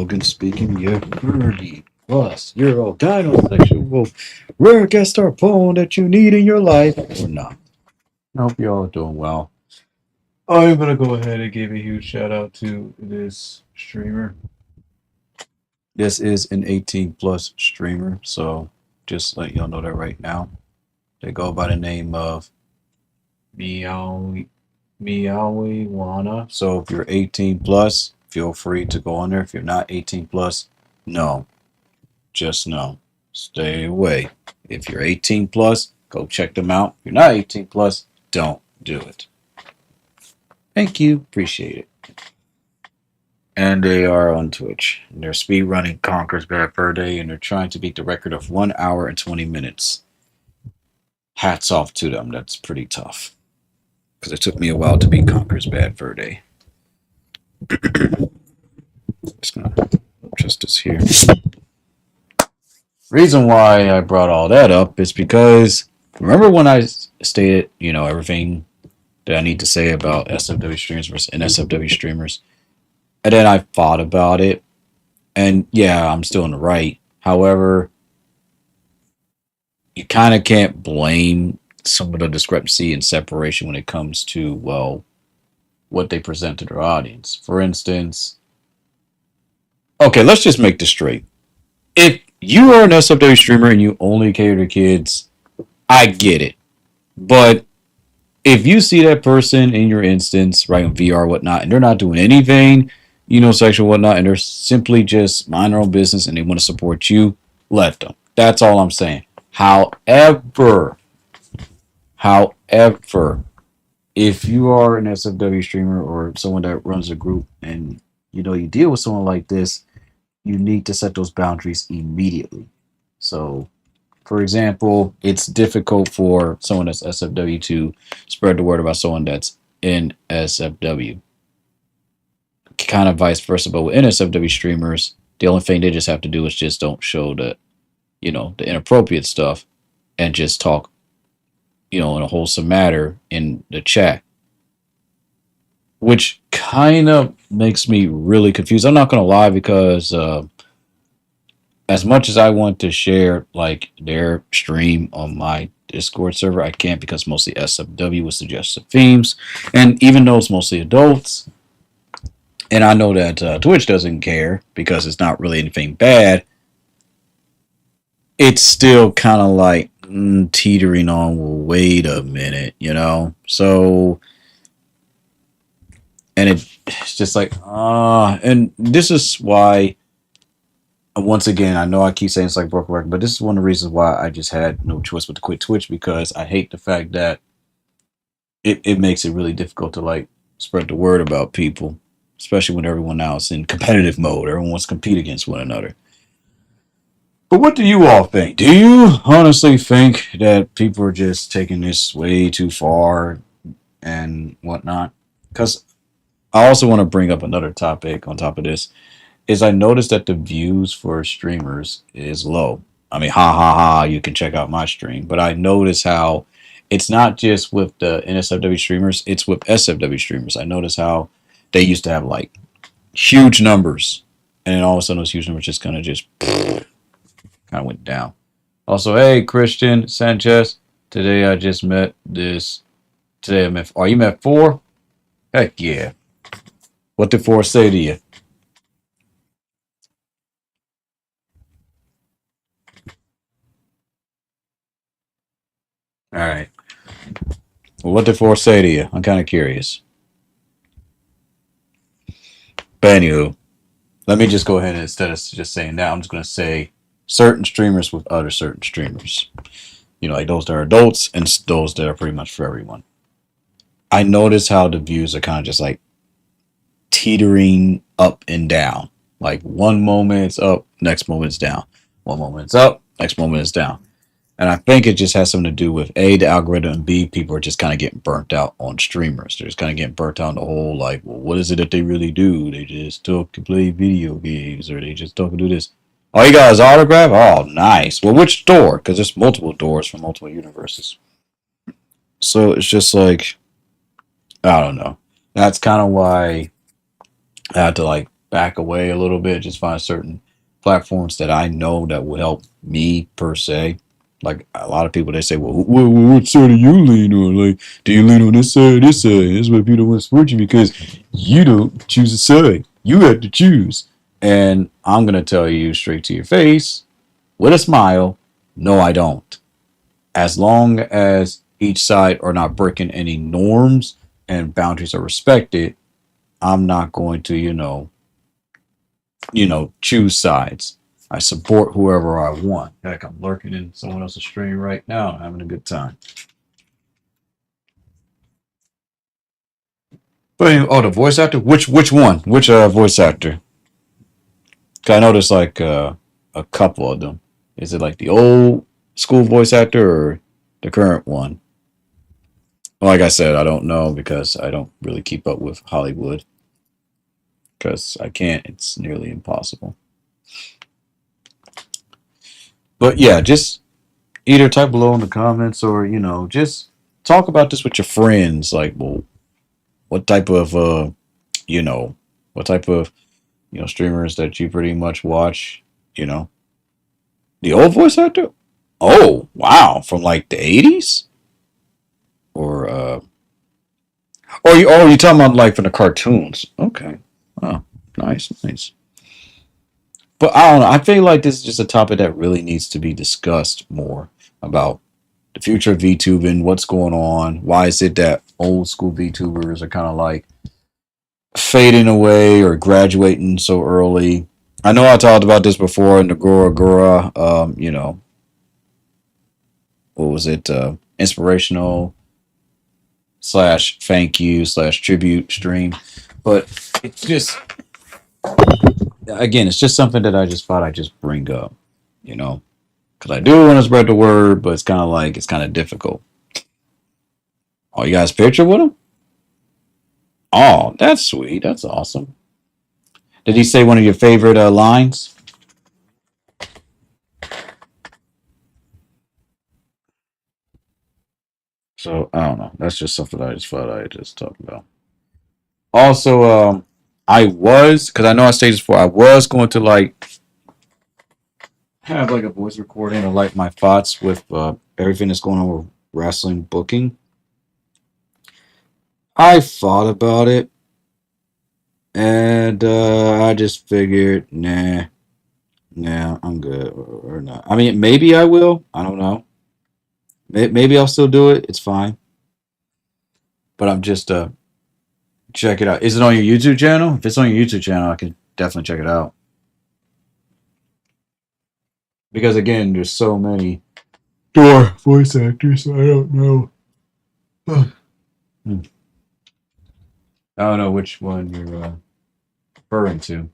Logan speaking, your 30 plus year old gynosexual rare guest star phone that you need in your life or not. I hope you all are doing well. I'm gonna go ahead and give a huge shout out to this streamer. This is an 18 plus streamer, so just let y'all know that right now. They go by the name of Meow Meowiwana. So if you're 18 plus, feel free to go on there. If you're not 18 plus, no, just no. Stay away. If you're 18 plus, go check them out. If you're not 18 plus, don't do it. Thank you. Appreciate it. And they are on Twitch. And they're speedrunning Conker's Bad Fur Day, and they're trying to beat the record of 1 hour and 20 minutes. Hats off to them. That's pretty tough. Because it took me a while to beat Conker's Bad Fur Day. Just gonna adjust this here. Reason why I brought all that up is because remember when I stated, everything that I need to say about SFW streamers versus NSFW streamers, and then I thought about it, and yeah, I'm still in the right. However, you kind of can't blame some of the discrepancy and separation when it comes to, well, what they present to their audience. For instance, okay, let's just make this straight. If you are an SFW streamer and you only cater to kids, I get it. But if you see that person in your instance, right, on VR, whatnot, and they're not doing anything, sexual, whatnot, and they're simply just mind their own business and they want to support you, let them. That's all I'm saying. However, if you are an SFW streamer or someone that runs a group and you deal with someone like this, you need to set those boundaries immediately. So, for example, it's difficult for someone that's SFW to spread the word about someone that's in SFW. Kind of vice versa, but with NSFW streamers, the only thing they just have to do is just don't show the inappropriate stuff and just talk, in a wholesome manner in the chat. Which kind of makes me really confused. I'm not going to lie, because as much as I want to share like their stream on my Discord server, I can't, because mostly SFW with suggested themes. And even though it's mostly adults, and I know that Twitch doesn't care because it's not really anything bad, it's still kind of like teetering on, well, wait a minute, So, and it's just like, and this is why, once again, I know I keep saying it's like broken record, but this is one of the reasons why I just had no choice but to quit Twitch, because I hate the fact that it makes it really difficult to like spread the word about people, especially when everyone now is in competitive mode. Everyone wants to compete against one another. But what do you all think? Do you honestly think that people are just taking this way too far and whatnot? Because I also want to bring up another topic on top of this, is I noticed that the views for streamers is low. I mean, ha ha ha, you can check out my stream. But I notice how it's not just with the NSFW streamers, it's with SFW streamers. I notice how they used to have like huge numbers, and then all of a sudden those huge numbers just kind of went down. Also, hey, Christian Sanchez, today I just met this. Today I met. Oh, you met 4? Heck yeah. What did 4 say to you? All right. Well, what did 4 say to you? I'm kind of curious. But anywho, let me just go ahead and, instead of just saying that, I'm just going to say certain streamers with other certain streamers. Like those that are adults and those that are pretty much for everyone. I notice how the views are kind of just like teetering up and down. Like one moment it's up, next moment it's down. One moment it's up, next moment it's down. And I think it just has something to do with A, the algorithm, and B, people are just kind of getting burnt out on streamers. They're just kind of getting burnt out on the whole, like, well, what is it that they really do? They just talk to play video games, or they just talk to do this. Oh, you got his autograph? Oh, nice. Well, which door? Because there's multiple doors from multiple universes. So it's just like, I don't know. That's kind of why I had to like back away a little bit, just find certain platforms that I know that will help me per se. Like a lot of people, they say, "Well, what side do you lean on? Like, do you lean on this side or this side?" That's why people don't support you because you don't choose a side. You have to choose. And I'm gonna tell you straight to your face with a smile, no, I don't. As long as each side are not breaking any norms and boundaries are respected, I'm not going to, choose sides. I support whoever I want. Heck, I'm lurking in someone else's stream right now, having a good time. But anyway, oh, the voice actor. Which one? Which voice actor? 'Cause I know there's like a couple of them. Is it like the old school voice actor or the current one? Well, like I said, I don't know because I don't really keep up with Hollywood because I can't. It's nearly impossible. But yeah, just either type below in the comments or just talk about this with your friends. Like, well, what type of you know, what type of streamers that you pretty much watch. You know, the old voice actor. Oh wow, from like the '80s or you talking about like from the cartoons? Okay, oh nice, nice. But I don't know. I feel like this is just a topic that really needs to be discussed more about the future of VTubing, what's going on, why is it that old school VTubers are kind of like fading away or graduating so early. I know I talked about this before in the Gora Gora, what was it? Inspirational slash thank you slash tribute stream. But it's just, again, it's just something that I just thought I'd just bring up, you know, because I do want to spread the word, but it's kind of difficult. Oh, you guys picture with him? Oh, that's sweet. That's awesome. Did he say one of your favorite lines? So I don't know. That's just something I just thought I'd just talk about. Also, I was because I know I stated this before. I was going to like have like a voice recording or like my thoughts with everything that's going on with wrestling booking. I thought about it, and I just figured, nah, I'm good or not. I mean, maybe I will. I don't know. Maybe I'll still do it. It's fine. But I'm just check it out. Is it on your YouTube channel? If it's on your YouTube channel, I can definitely check it out. Because again, there's so many door voice actors. So I don't know. Hmm. I don't know which one you're referring to.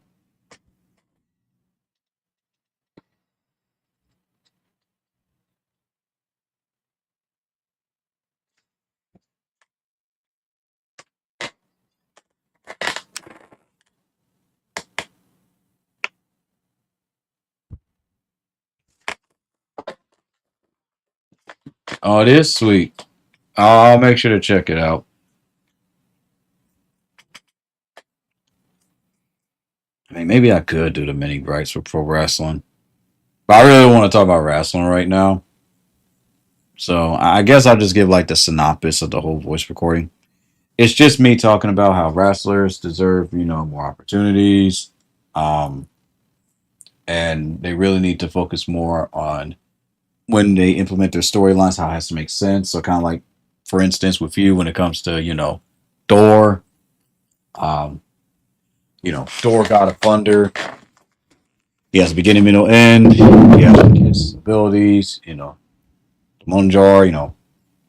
Oh, it is sweet. I'll make sure to check it out. I mean, maybe I could do the mini breaks for pro wrestling, but I really want to talk about wrestling right now. So I guess I'll just give like the synopsis of the whole voice recording. It's just me talking about how wrestlers deserve, more opportunities, um, and they really need to focus more on when they implement their storylines, how it has to make sense. So kind of like, for instance, with you when it comes to Thor, um, Thor God of Thunder. He has a beginning, middle, end. He has like his abilities, the Monjar,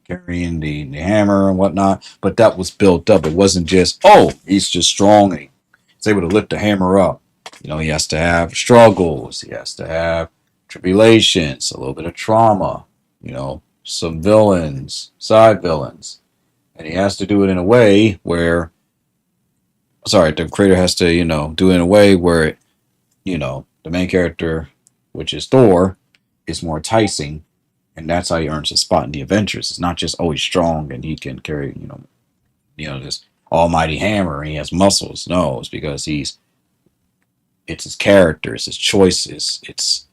carrying the hammer and whatnot. But that was built up. It wasn't just, oh, he's just strong and he's able to lift the hammer up. He has to have struggles. He has to have tribulations, a little bit of trauma, some villains, side villains. And he has to do it in a way where, sorry, the creator has to, do it in a way where, the main character, which is Thor, is more enticing. And that's how he earns his spot in the Avengers. It's not just, oh, he's strong and he can carry, this almighty hammer and he has muscles. No, it's because he's It's his character, it's his choices, it's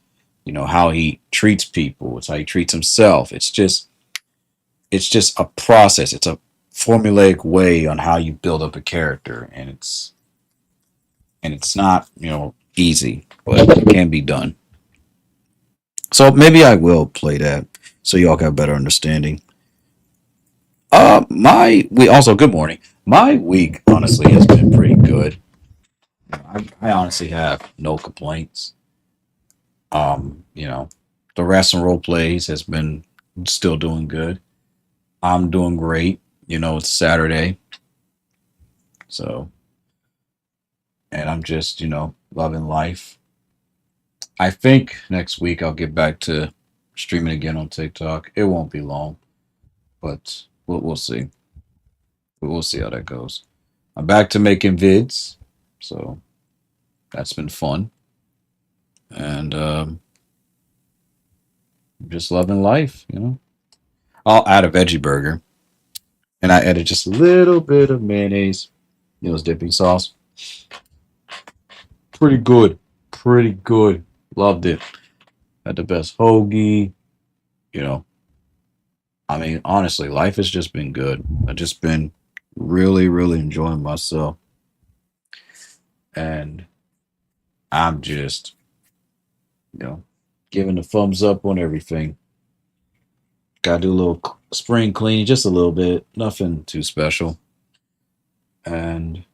how he treats people, it's how he treats himself. It's just a process. It's a formulaic way on how you build up a character, and it's not easy, but it can be done. So maybe I will play that so y'all got a better understanding. My we also good morning. My week honestly has been pretty good. I honestly have no complaints. The rest and role plays has been still doing good. I'm doing great. It's Saturday, so and I'm just loving life. I think next week I'll get back to streaming again on TikTok. It won't be long, but we'll see. We'll see how that goes. I'm back to making vids, so that's been fun, and just loving life. I'll add a veggie burger, and I added just a little bit of mayonnaise. It's dipping sauce. Pretty good, pretty good. Loved it. Had the best hoagie. You know, I mean, honestly, life has just been good. I've just been really, really enjoying myself, and I'm just, you know, giving the thumbs up on everything. Got to do a little spring cleaning, just a little bit, nothing too special, and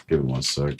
give it one sec.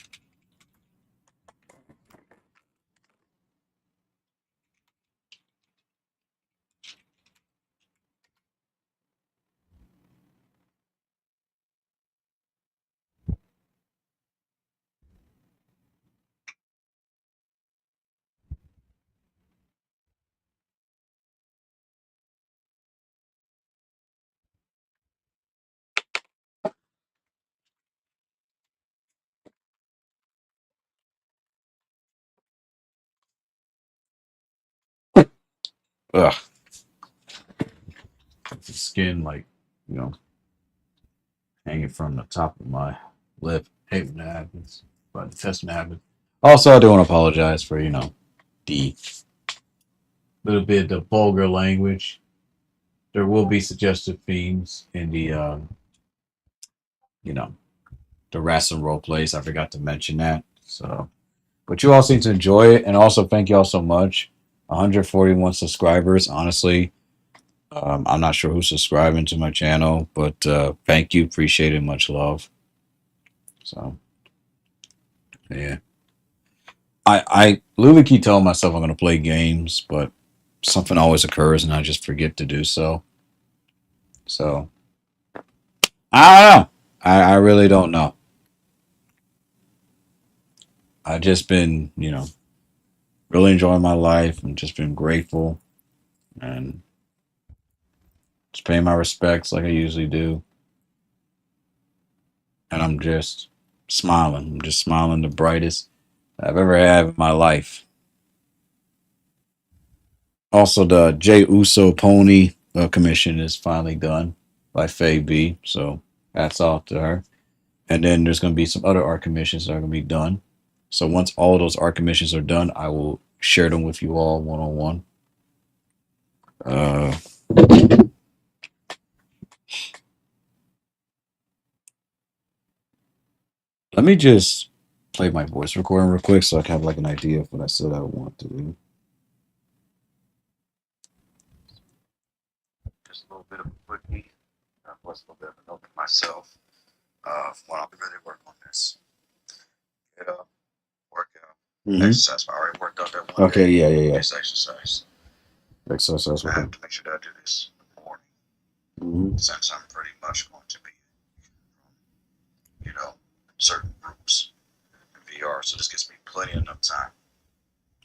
Ugh, the skin like you know hanging from the top of my lip. Hate when that happens, but the testing happened. Also, I do want to apologize for the little bit of vulgar language. There will be suggestive themes in the you know the rest and role plays. I forgot to mention that. So, but you all seem to enjoy it, and also thank you all so much. 141 subscribers. Honestly, I'm not sure who's subscribing to my channel, but thank you, appreciate it, much love. So yeah, I literally keep telling myself I'm gonna play games, but something always occurs and I just forget to do so. So I don't know. I really don't know. I've just been really enjoying my life and just been grateful and just paying my respects like I usually do. And I'm just smiling. I'm just smiling the brightest I've ever had in my life. Also, the Jay Uso Pony commission is finally done by Faye B. So hats off to her. And then there's going to be some other art commissions that are going to be done. So once all of those art commissions are done, I will share them with you all one on one. Uh, Let me just play my voice recording real quick so I can have like an idea of what I said I want to do. Just a little bit of a quickie. Plus a little bit of a note to myself when I'll be ready to work on this. Get up, work out, exercise. I already worked out that one. Okay, day. Yeah. This exercise. Exercise. I have to make sure that I do this in the morning. Since I'm pretty much going to be, certain groups.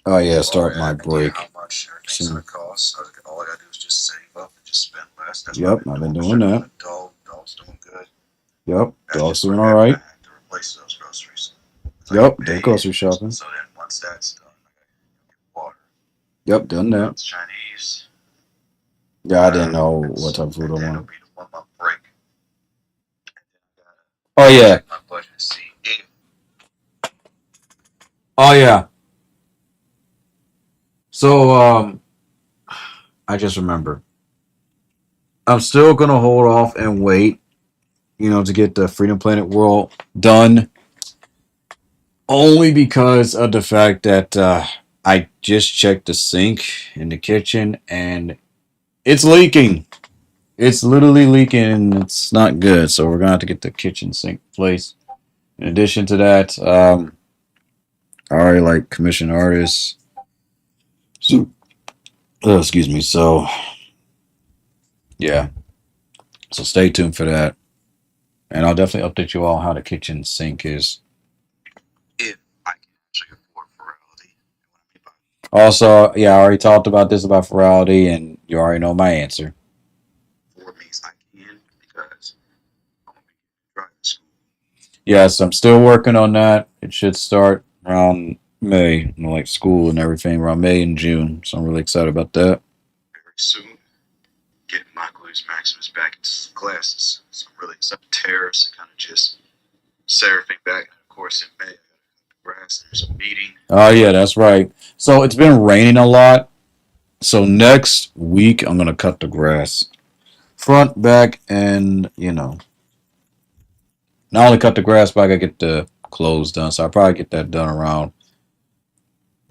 Oh yeah, start my break soon. Yep, I've been doing that. Yep, dog's doing all right. Yep, did grocery shopping. Yep, done that. Yeah, I didn't know what type of food I wanted. Oh yeah, oh yeah. So I just remember I'm still gonna hold off and wait, to get the Freedom Planet World done, only because of the fact that I just checked the sink in the kitchen and it's leaking. It's literally leaking and it's not good. So we're gonna have to get the kitchen sink replaced. In addition to that, I already like commission artists. So, excuse me. So yeah. So stay tuned for that, and I'll definitely update you all how the kitchen sink is. Also, yeah, I already talked about this about virality, and you already know my answer. Yes, I'm still working on that. It should start around May, like school and everything, around May and June. So I'm really excited about that. Oh yeah, that's right. So it's been raining a lot. So next week I'm gonna cut the grass, front, back, and not only cut the grass, but I gotta get the clothes done. So I'll probably get that done around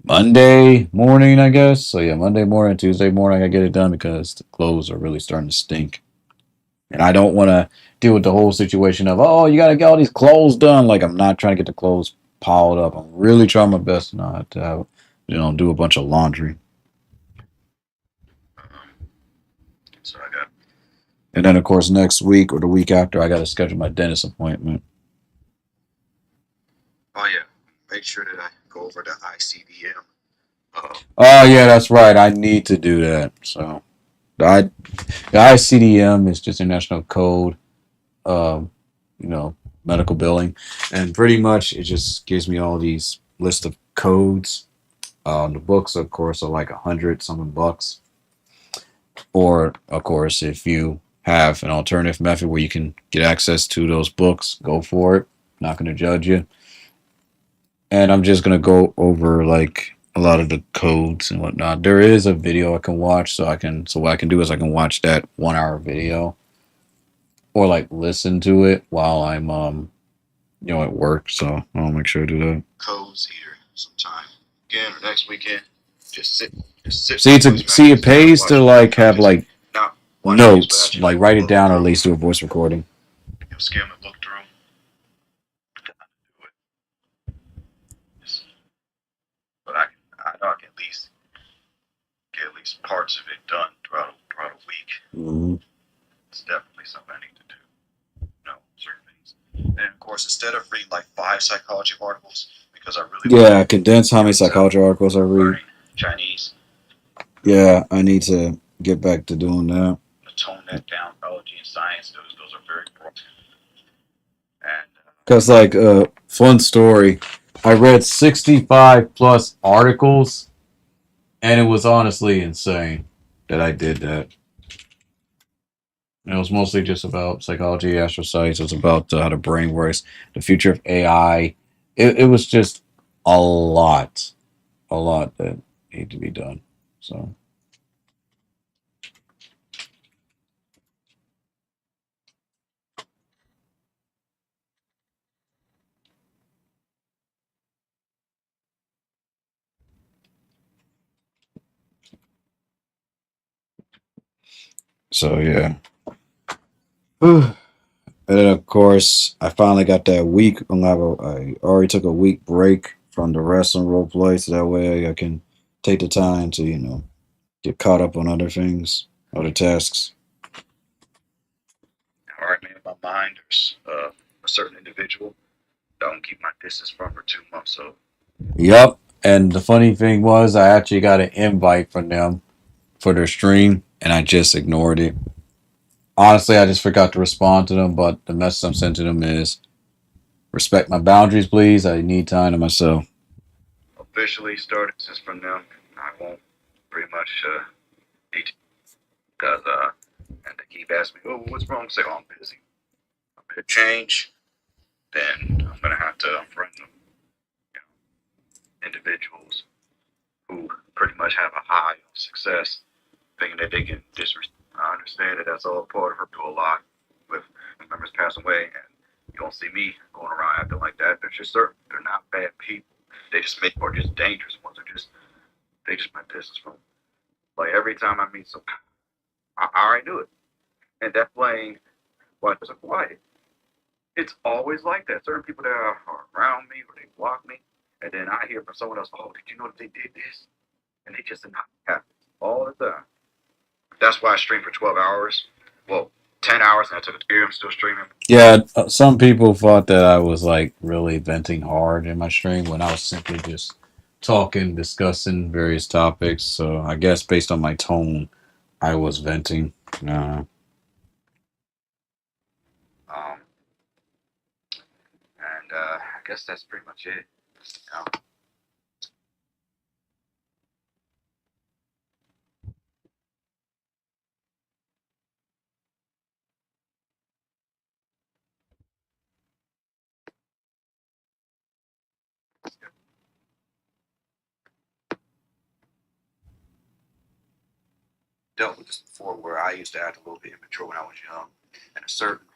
Monday morning, I guess. So yeah, Monday morning, Tuesday morning, I gotta get it done because the clothes are really starting to stink, and I don't want to deal with the whole situation of, oh, you gotta get all these clothes done. Like, I'm not trying to get the clothes piled up. I'm really trying my best not to have, do a bunch of laundry. And then of course next week or the week after, I gotta schedule my dentist appointment. Oh yeah, that's right. I need to do that. So the, the ICDM is just International Code, um, you know, medical billing, and pretty much it just gives me all these list of codes. The books, of course, are like 100 something bucks. Or, of course, if you have an alternative method where you can get access to those books, go for it. Not going to judge you. And I'm just going to go over like a lot of the codes and whatnot. There is a video I can watch, so what I can do is I can watch that 1 hour video or like listen to it while I'm at work. So I'll make sure to do that. It pays to like have like notes, like write it down or at least do a voice recording. Mhm. Yeah, condense how many psychology articles I read. Yeah, I need to get back to doing that. Because, like, fun story, I read 65 plus articles, and it was honestly insane that I did that. And it was mostly just about psychology, astrocytes. It was about how the brain works, the future of AI. It was just a a lot that needed to be done. So, yeah. And then, of course, I finally got that week. I already took a week break from the wrestling role play, so that way I can take the time to, get caught up on other things, other tasks. don't keep my distance from for 2 months. So Yep. And the funny thing was, I actually got an invite from them for their stream, and I just ignored it. Honestly, I just forgot to respond to them. But the message I'm sending to them is respect my boundaries, please. I need time to myself. officially started since from them, I won't pretty much need to because and they keep asking me, oh, what's wrong? Say, oh, I'm busy. I'm gonna change. Then I'm gonna have to unfriend them. You know, individuals who pretty much have a high of success, thinking that they can disrespect. I understand that that's all part of her do a lot with members passing away, and you don't see me going around acting like that. They're just certain. They're not bad people. They just make or just dangerous ones. They just my distance from. Like every time I meet some, I already knew it, and that blame was so quiet. It's always like that. Certain people that are around me or they block me, and then I hear from someone else, oh, did you know that they did this? And they just did not happen all the time. That's why I stream for 12 hours. Well, 10 hours, and I took a year. I'm still streaming. Yeah, some people thought that I was like really venting hard in my stream when I was simply just talking, discussing various topics. So I guess based on my tone, I was venting. Uh, Um, and I guess that's pretty much it. You dealt with this before where I used to act a little bit immature when I was young. And a certain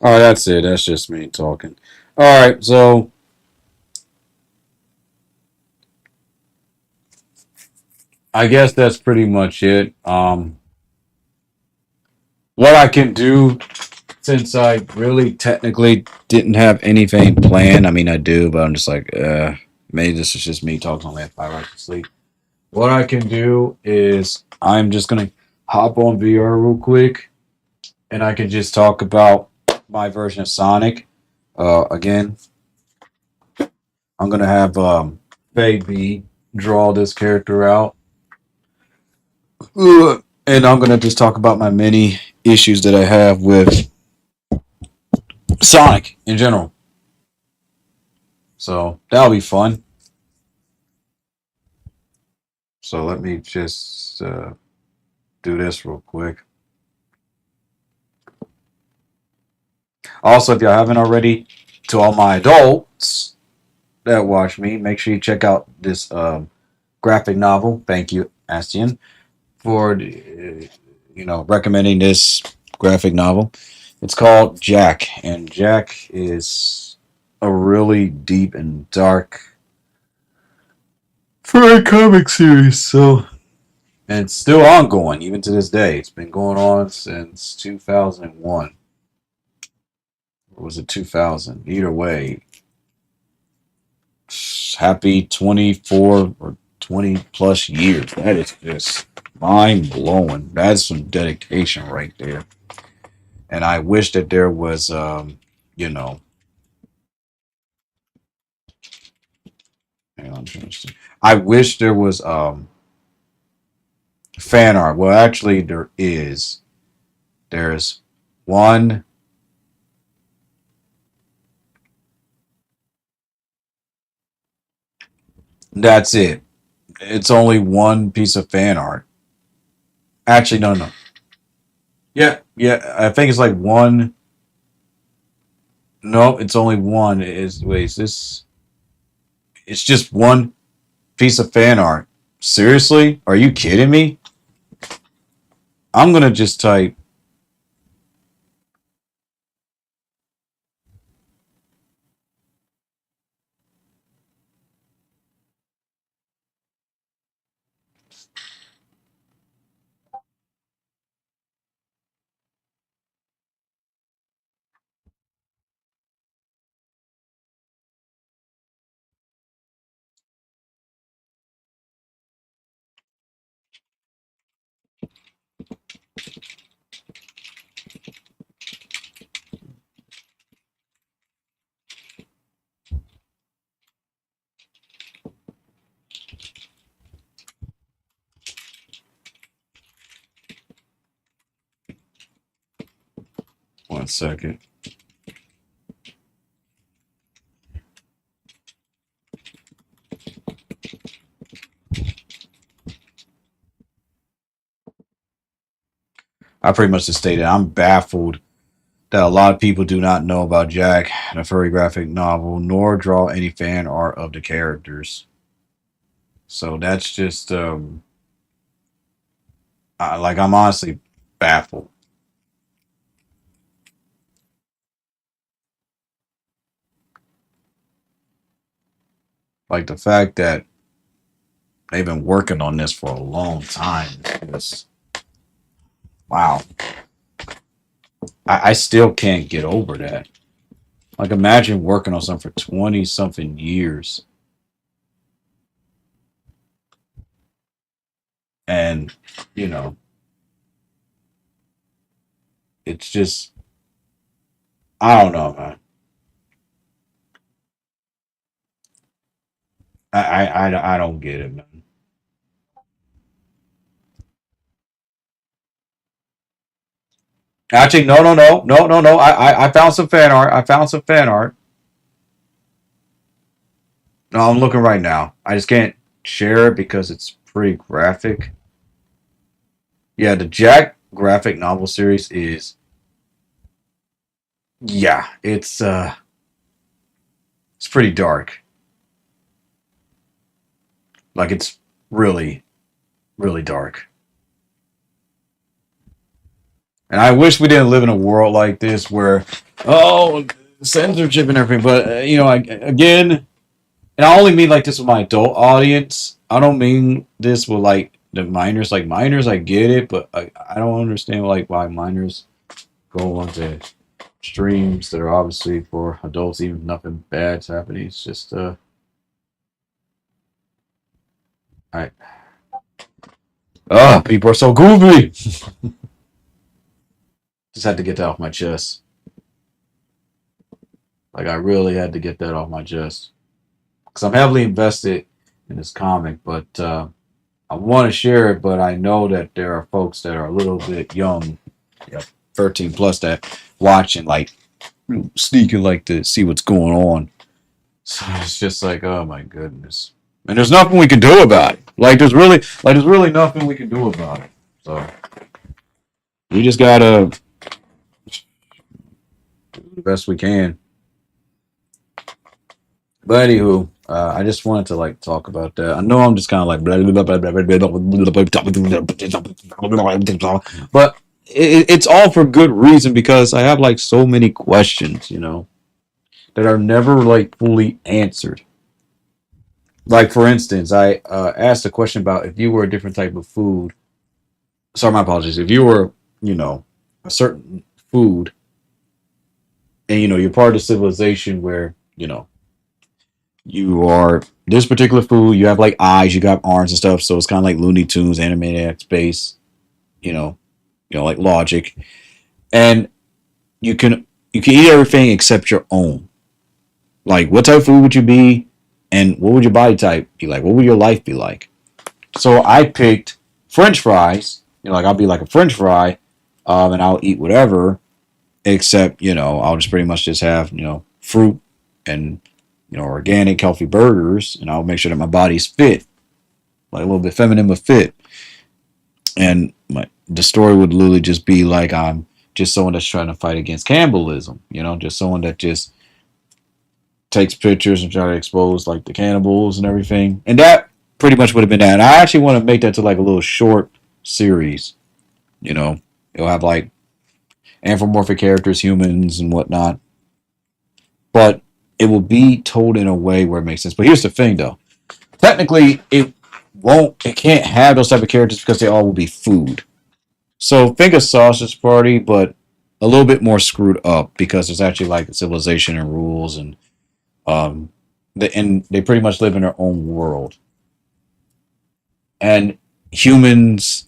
all right, that's it. That's just me talking. All right, so I guess that's pretty much it. What I can do since I really technically didn't have anything planned. I mean, I do, but I'm just like, maybe this is just me talking only at 5 hours of sleep. What I can do is I'm just gonna hop on VR real quick, and I can just talk about my version of Sonic. Again, I'm gonna have Faye B draw this character out, and I'm gonna just talk about my many issues that I have with Sonic in general. So that'll be fun. So let me just do this real quick. Also, if y'all haven't already, to all my adults that watch me, make sure you check out this graphic novel. Thank you, Astian, for recommending this graphic novel. It's called Jack, and Jack is a really deep and dark for a comic series. So, and it's still ongoing even to this day. It's been going on since 2001. Or was it 2000? Either way, happy 24 or 20 plus years. That is just mind blowing. That's some dedication right there. And I wish that there was, you know, hang on, I wish there was fan art. Well, actually, there is. There's one. That's it. It's only one piece of fan art. Actually, no, no. Yeah, yeah. I think it's like one. No, it's only one. Is wait, is this? It's just one piece of fan art. Seriously? Are you kidding me? I'm gonna just type. One second. I pretty much just stated I'm baffled that a lot of people do not know about Jack, the furry graphic novel, nor draw any fan art of the characters. So that's just like I'm honestly baffled. Like the fact that they've been working on this for a long time. Is wow. I still can't get over that. Like imagine working on something for 20 something years and you know it's just I don't know, man. I don't get it, man. Actually, no. I found some fan art. I found some fan art. No, I'm looking right now. I just can't share it because it's pretty graphic. Yeah, the Jack graphic novel series is yeah, it's pretty dark. Like it's really really dark. And I wish we didn't live in a world like this where oh censorship and everything. But again, and I only mean like this with my adult audience. I don't mean this with like the minors. Like minors, I get it, but I don't understand like why minors go on to streams that are obviously for adults, even if nothing bad's happening. It's just I people are so goofy. Just had to get that off my chest. Like I really had to get that off my chest because I'm heavily invested in this comic, but I want to share it, but I know that there are folks that are a little bit young, you know, 13 plus that watch and like sneaking like to see what's going on. So it's just like, oh my goodness. And there's nothing we can do about it. There's really nothing we can do about it. So we just gotta do the best we can. But anywho, I just wanted to like talk about that. I know I'm just kind of like, but it's all for good reason because I have like so many questions, that are never like fully answered. Like for instance, I asked a question about if you were a different type of food. Sorry, my apologies. If you were, a certain food, and you're part of the civilization where you are this particular food. You have like eyes, you got arms and stuff. So it's kind of like Looney Tunes, animated space. You know, like logic, and you can eat everything except your own. Like, what type of food would you be, and what would your body type be like? What would your life be like? So I picked French fries. Like I'll be like a French fry, and I'll eat whatever, except I'll just pretty much just have fruit and organic healthy burgers, and I'll make sure that my body's fit, like a little bit feminine but fit. And the story would literally just be like I'm just someone that's trying to fight against cannibalism. Just someone that just takes pictures and try to expose like the cannibals and everything. And that pretty much would have been that. And I actually want to make that to like a little short series. It'll have like anthropomorphic characters, humans and whatnot, but it will be told in a way where it makes sense. But here's the thing, though. Technically, it can't have those type of characters because they all will be food. So think a sausage party, but a little bit more screwed up because there's actually like a civilization and rules um, and they pretty much live in their own world. And humans,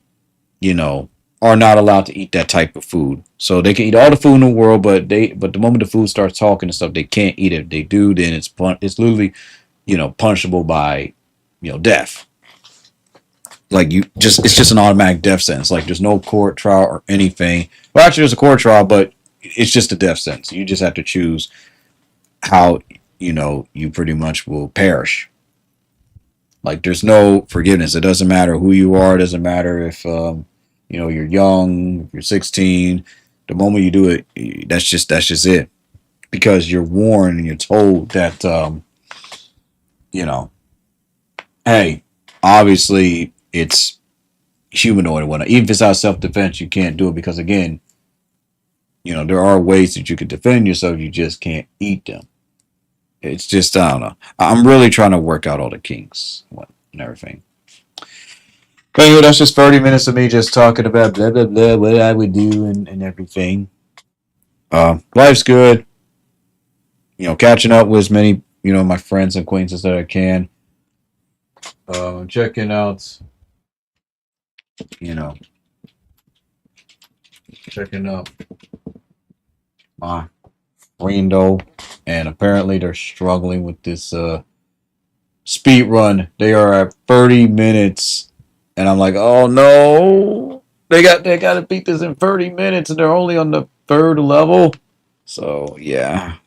you know, are not allowed to eat that type of food. So they can eat all the food in the world, but the moment the food starts talking and stuff, they can't eat it. If they do, then it's literally punishable by death. Like it's just an automatic death sentence. Like there's no court trial or anything. Well, actually, there's a court trial, but it's just a death sentence. You just have to choose how you pretty much will perish. Like there's no forgiveness. It doesn't matter who you are. It doesn't matter if you're young, you're 16. The moment you do it, that's just it. Because you're warned and you're told that you know, hey, obviously it's humanoid and whatnot. Even if it's out of self defense, you can't do it because again, there are ways that you could defend yourself. You just can't eat them. It's just I don't know. I'm really trying to work out all the kinks and everything. But anyway, that's just 30 minutes of me just talking about blah blah blah what I would do and everything. Life's good. Catching up with as many my friends and acquaintances that I can. Checking out you know checking out my friendo, and apparently they're struggling with this speed run. They are at 30 minutes, and I'm like, oh no, they got to beat this in 30 minutes, and they're only on the third level. So yeah.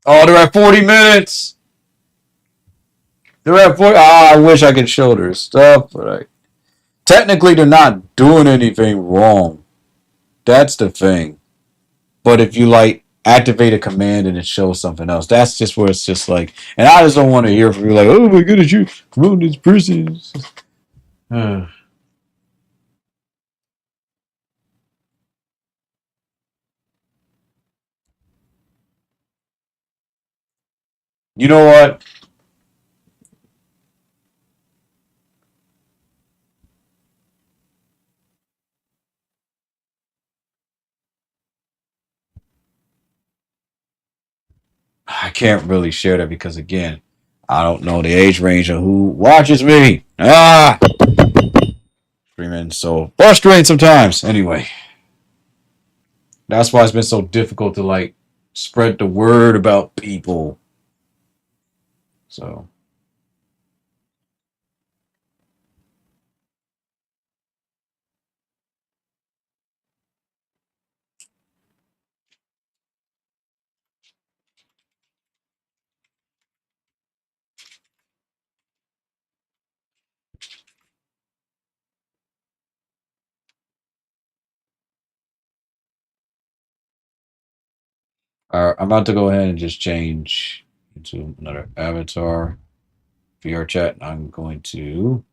Oh, they're at 40 minutes. They're at 40. Ah, I wish I could show their stuff, but technically they're not doing anything wrong. That's the thing. But if you like activate a command and it shows something else, that's just where it's just like, and I just don't want to hear from you like, oh my goodness, you ruined this person. You know what? I can't really share that because again, I don't know the age range of who watches me. Screaming so frustrating sometimes. Anyway, that's why it's been so difficult to like spread the word about people. So I'm about to go ahead and just change into another avatar VR chat. I'm going to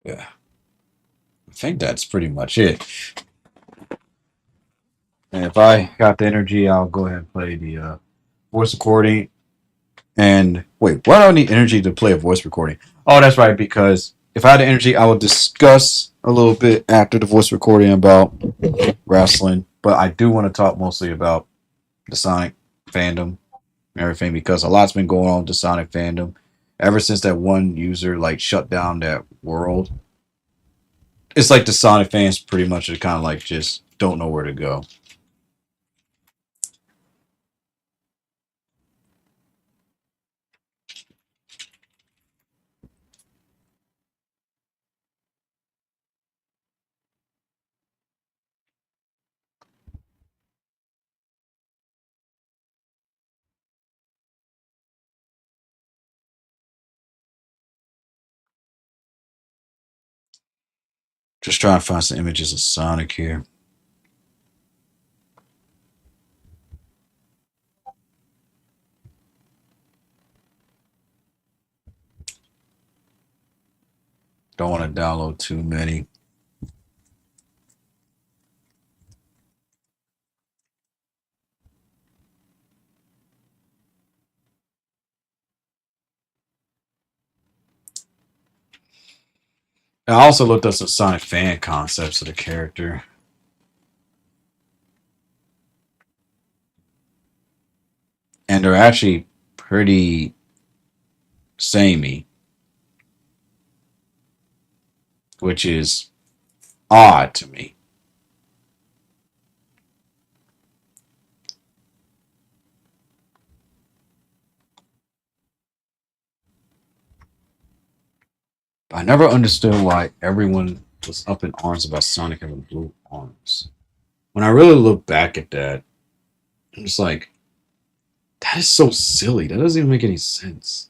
yeah. I think that's pretty much it. And if I got the energy, I'll go ahead and play the voice recording. And wait, why do I need energy to play a voice recording? Oh, that's right, because if I had the energy, I would discuss a little bit after the voice recording about wrestling. But I do want to talk mostly about the Sonic fandom and everything because a lot's been going on with the Sonic fandom ever since that one user like shut down that world. It's like the Sonic fans pretty much are kind of like just don't know where to go. Just trying to find some images of Sonic here. Don't want to download too many. I also looked up some Sonic fan concepts of the character, and they're actually pretty samey, which is odd to me. I never understood why everyone was up in arms about Sonic having blue arms. When I really look back at that, I'm just like, that is so silly. That doesn't even make any sense.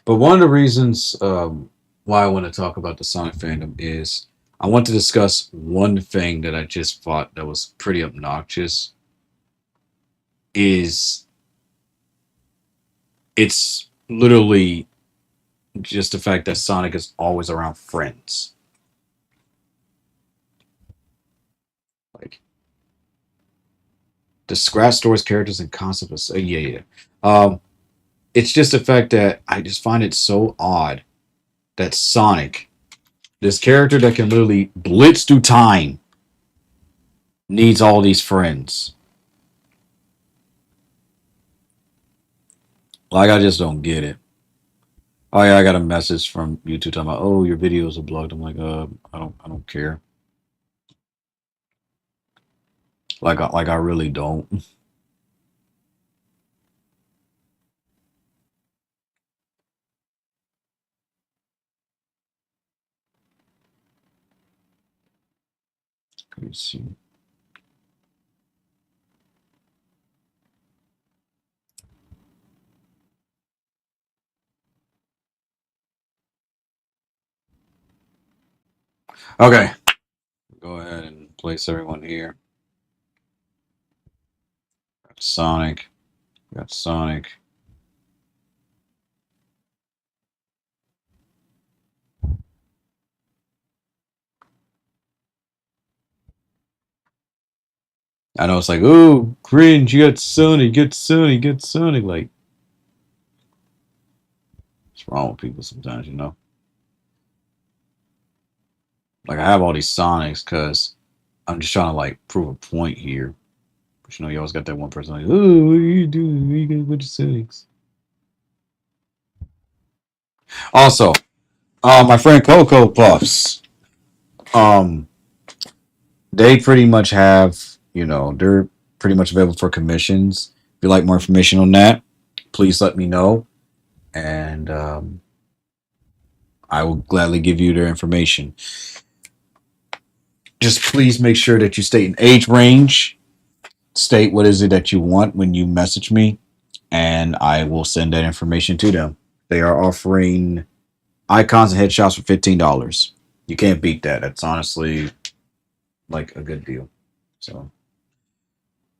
But one of the reasons why I want to talk about the Sonic fandom is I want to discuss one thing that I just thought that was pretty obnoxious. Is it's literally just the fact that Sonic is always around friends. Like the Scratch Store's characters and concepts. Yeah, yeah. Um, it's just the fact that I just find it so odd that Sonic, this character that can literally blitz through time, needs all these friends. Like I just don't get it. Oh yeah, I got a message from YouTube talking about, oh, your videos are blocked. I'm like, I don't care. Like I really don't. Let me see. Okay, go ahead and place everyone here. Got Sonic. Got Sonic. I know it's like, oh, cringe. You got Sonic. Get Sonic. Get Sonic. Like, what's wrong with people sometimes, you know? Like, I have all these Sonics because I'm just trying to like prove a point here. But you know, you always got that one person like, oh, what are you doing? What are you got a bunch of Sonics? Also, my friend Coco Puffs. Um, they pretty much have, they're pretty much available for commissions. If you'd like more information on that, please let me know, and I will gladly give you their information. Just please make sure that you state an age range, state what is it that you want when you message me, and I will send that information to them. They are offering icons and headshots for $15. You can't beat that. That's honestly like a good deal. So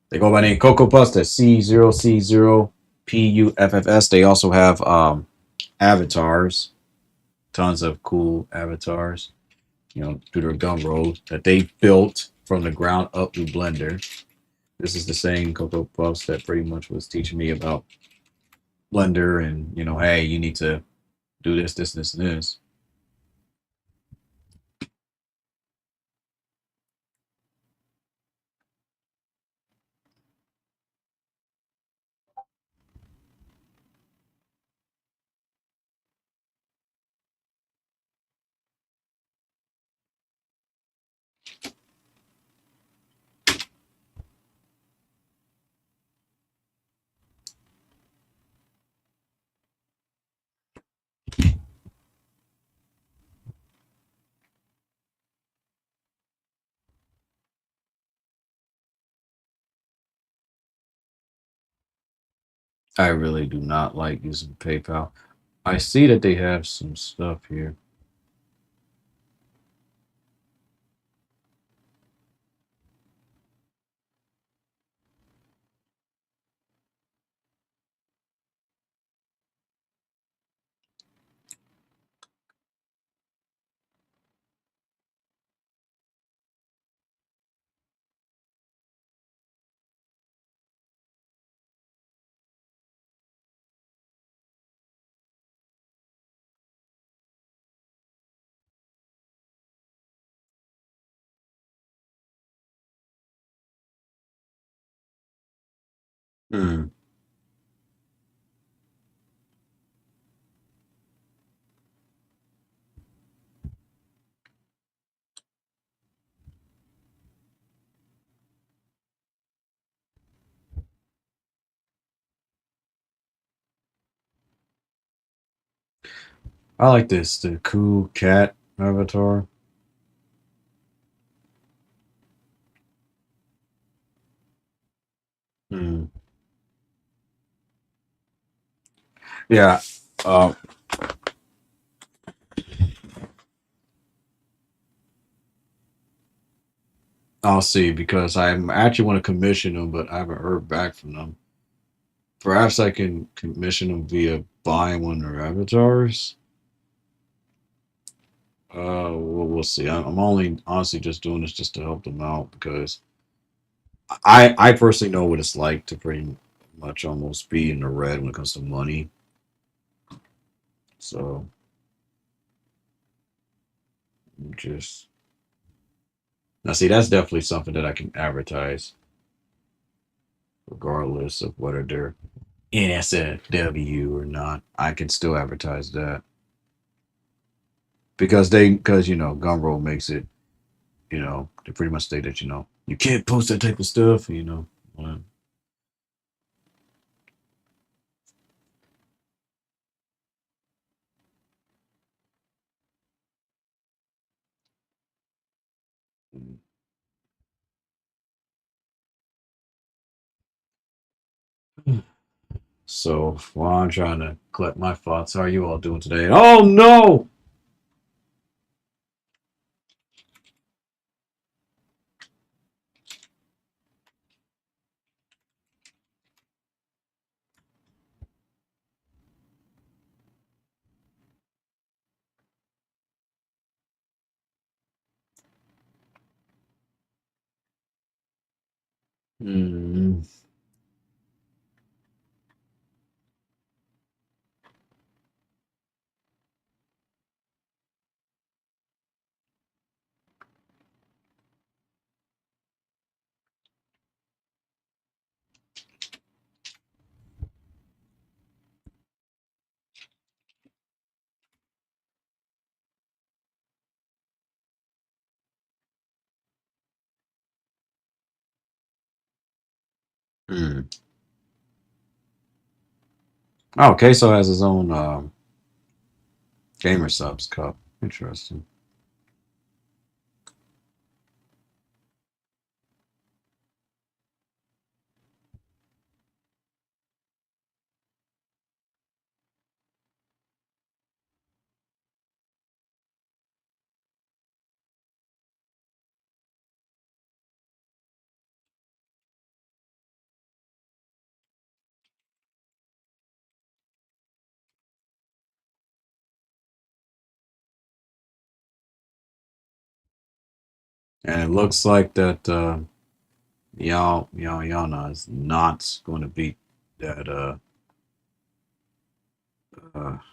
they go by name Coco Puffs. That's C0C0PUFFS. They also have avatars, tons of cool avatars. Through their gum roll that they built from the ground up with Blender. This is the same Coco Puffs that pretty much was teaching me about Blender and, hey, you need to do this, this, this, and this. I really do not like using PayPal. I see that they have some stuff here. Mm. I like this, the cool cat avatar. Mm. Yeah. Uh, I'll see because I actually want to commission them, but I haven't heard back from them. Perhaps I can commission them via buying one of their avatars. We'll see. I'm only honestly just doing this just to help them out because I personally know what it's like to pretty much almost be in the red when it comes to money. So just now, see, that's definitely something that I can advertise, regardless of whether they're NSFW or not. I can still advertise that because Gumroad makes it. They pretty much state that you can't post that type of stuff. Well, so while I'm trying to collect my thoughts, how are you all doing today? Oh no! Mm, mm. Oh, Queso has his own gamer subs cup. Interesting. And it looks like that Yana is not going to beat that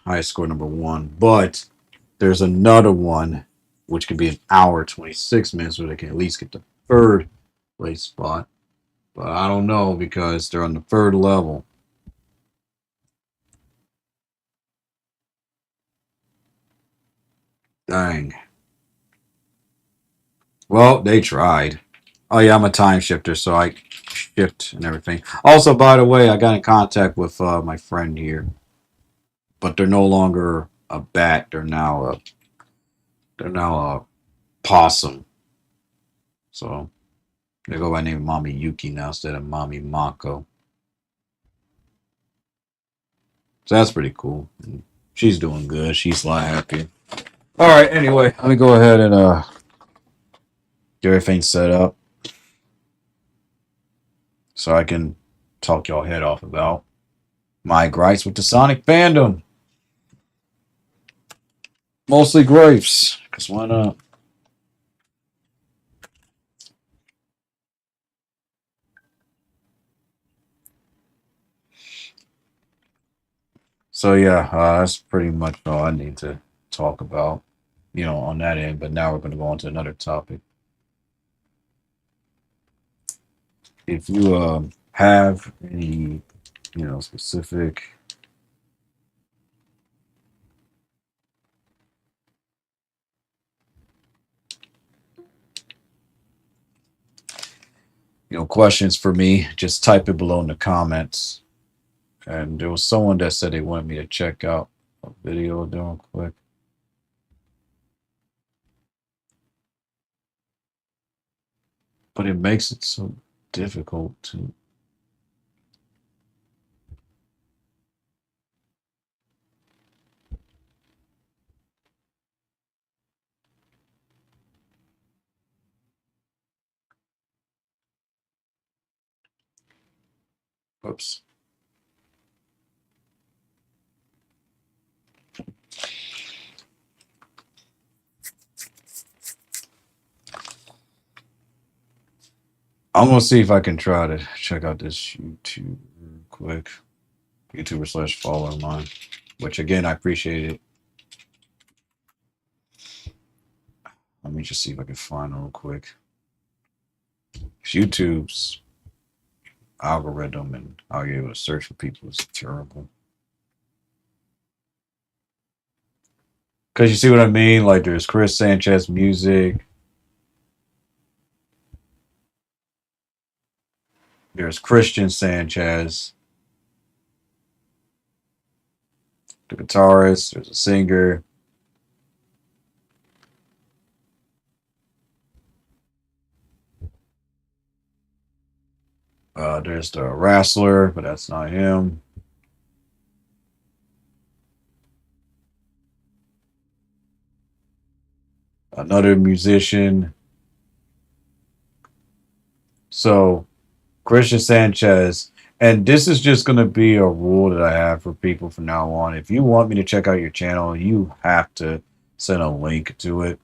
high score number one. But there's another one, which could be an hour, 26 minutes, where they can at least get the third place spot. But I don't know because they're on the third level. Dang. Well, they tried. Oh yeah, I'm a time shifter, so I shift and everything. Also, by the way, I got in contact with my friend here, but they're no longer a bat. They're now a possum. So they go by the name of Mommy Yuki now instead of Mommy Mako. So that's pretty cool. And she's doing good. She's a lot happier. All right. Anyway, let me go ahead and get everything set up so I can talk y'all head off about my gripes with the Sonic fandom. Mostly gripes, cause why not? So yeah, that's pretty much all I need to talk about, on that end. But now we're going to go on to another topic. If you have any, specific, questions for me, just type it below in the comments. And there was someone that said they wanted me to check out a video doing quick. But it makes it so difficult to. Oops. I'm gonna see if I can try to check out this YouTube real quick. YouTuber / follower of mine. Which again I appreciate it. Let me just see if I can find it real quick. YouTube's algorithm and how you're able to search for people is terrible. Because you see what I mean? Like there's Chris Sanchez music. There's Christian Sanchez, the guitarist. There's a singer. There's the wrestler, but that's not him. Another musician. So Christian Sanchez, and this is just going to be a rule that I have for people from now on. If you want me to check out your channel, you have to send a link to it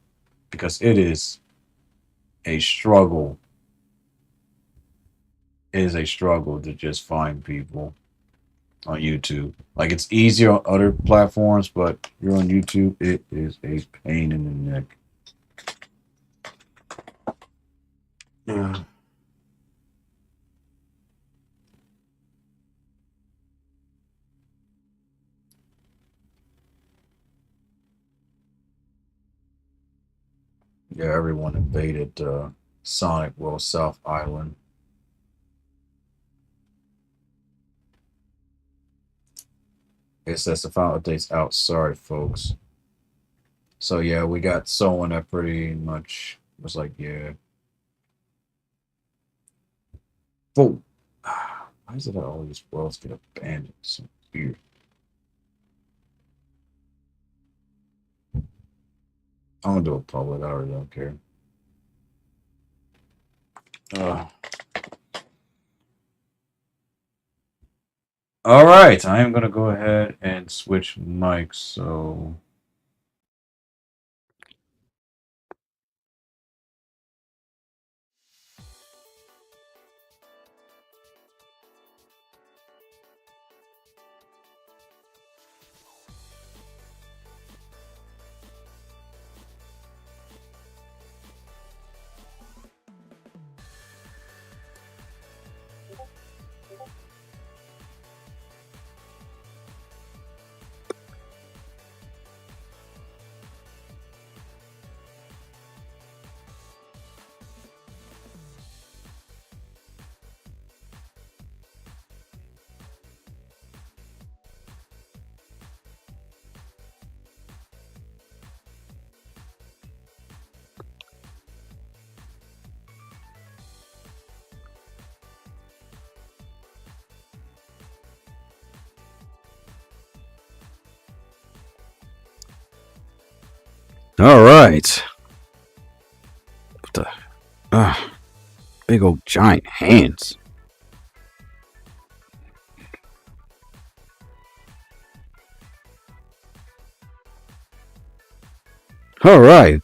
because it is a struggle. It is a struggle to just find people on YouTube. Like it's easier on other platforms, but you're on YouTube, it is a pain in the neck. Yeah. Yeah, everyone invaded Sonic World South Island. It says the final update's out. Sorry, folks. So yeah, we got someone that pretty much was like, yeah. Whoa. Why is it that all these worlds get abandoned? So weird. I'm gonna do a public. I really don't care. Uh, all right, I am gonna go ahead and switch mics. So all right. What the? Big old giant hands. All right.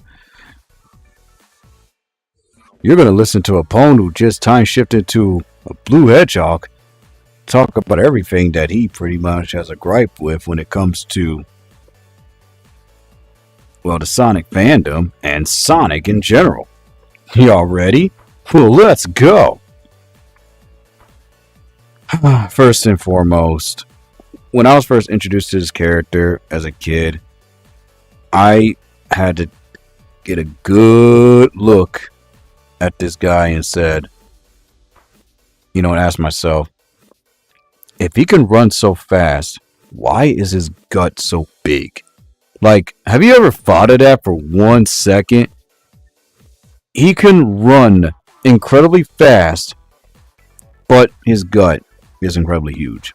You're going to listen to a pwn who just time shifted to a blue hedgehog. Talk about everything that he pretty much has a gripe with when it comes to, well, the Sonic fandom and Sonic in general. Y'all ready? Well, let's go. First and foremost, when I was first introduced to this character as a kid, I had to get a good look at this guy and said, and ask myself, if he can run so fast, why is his gut so big? Like, have you ever thought of that for 1 second? He can run incredibly fast, but his gut is incredibly huge.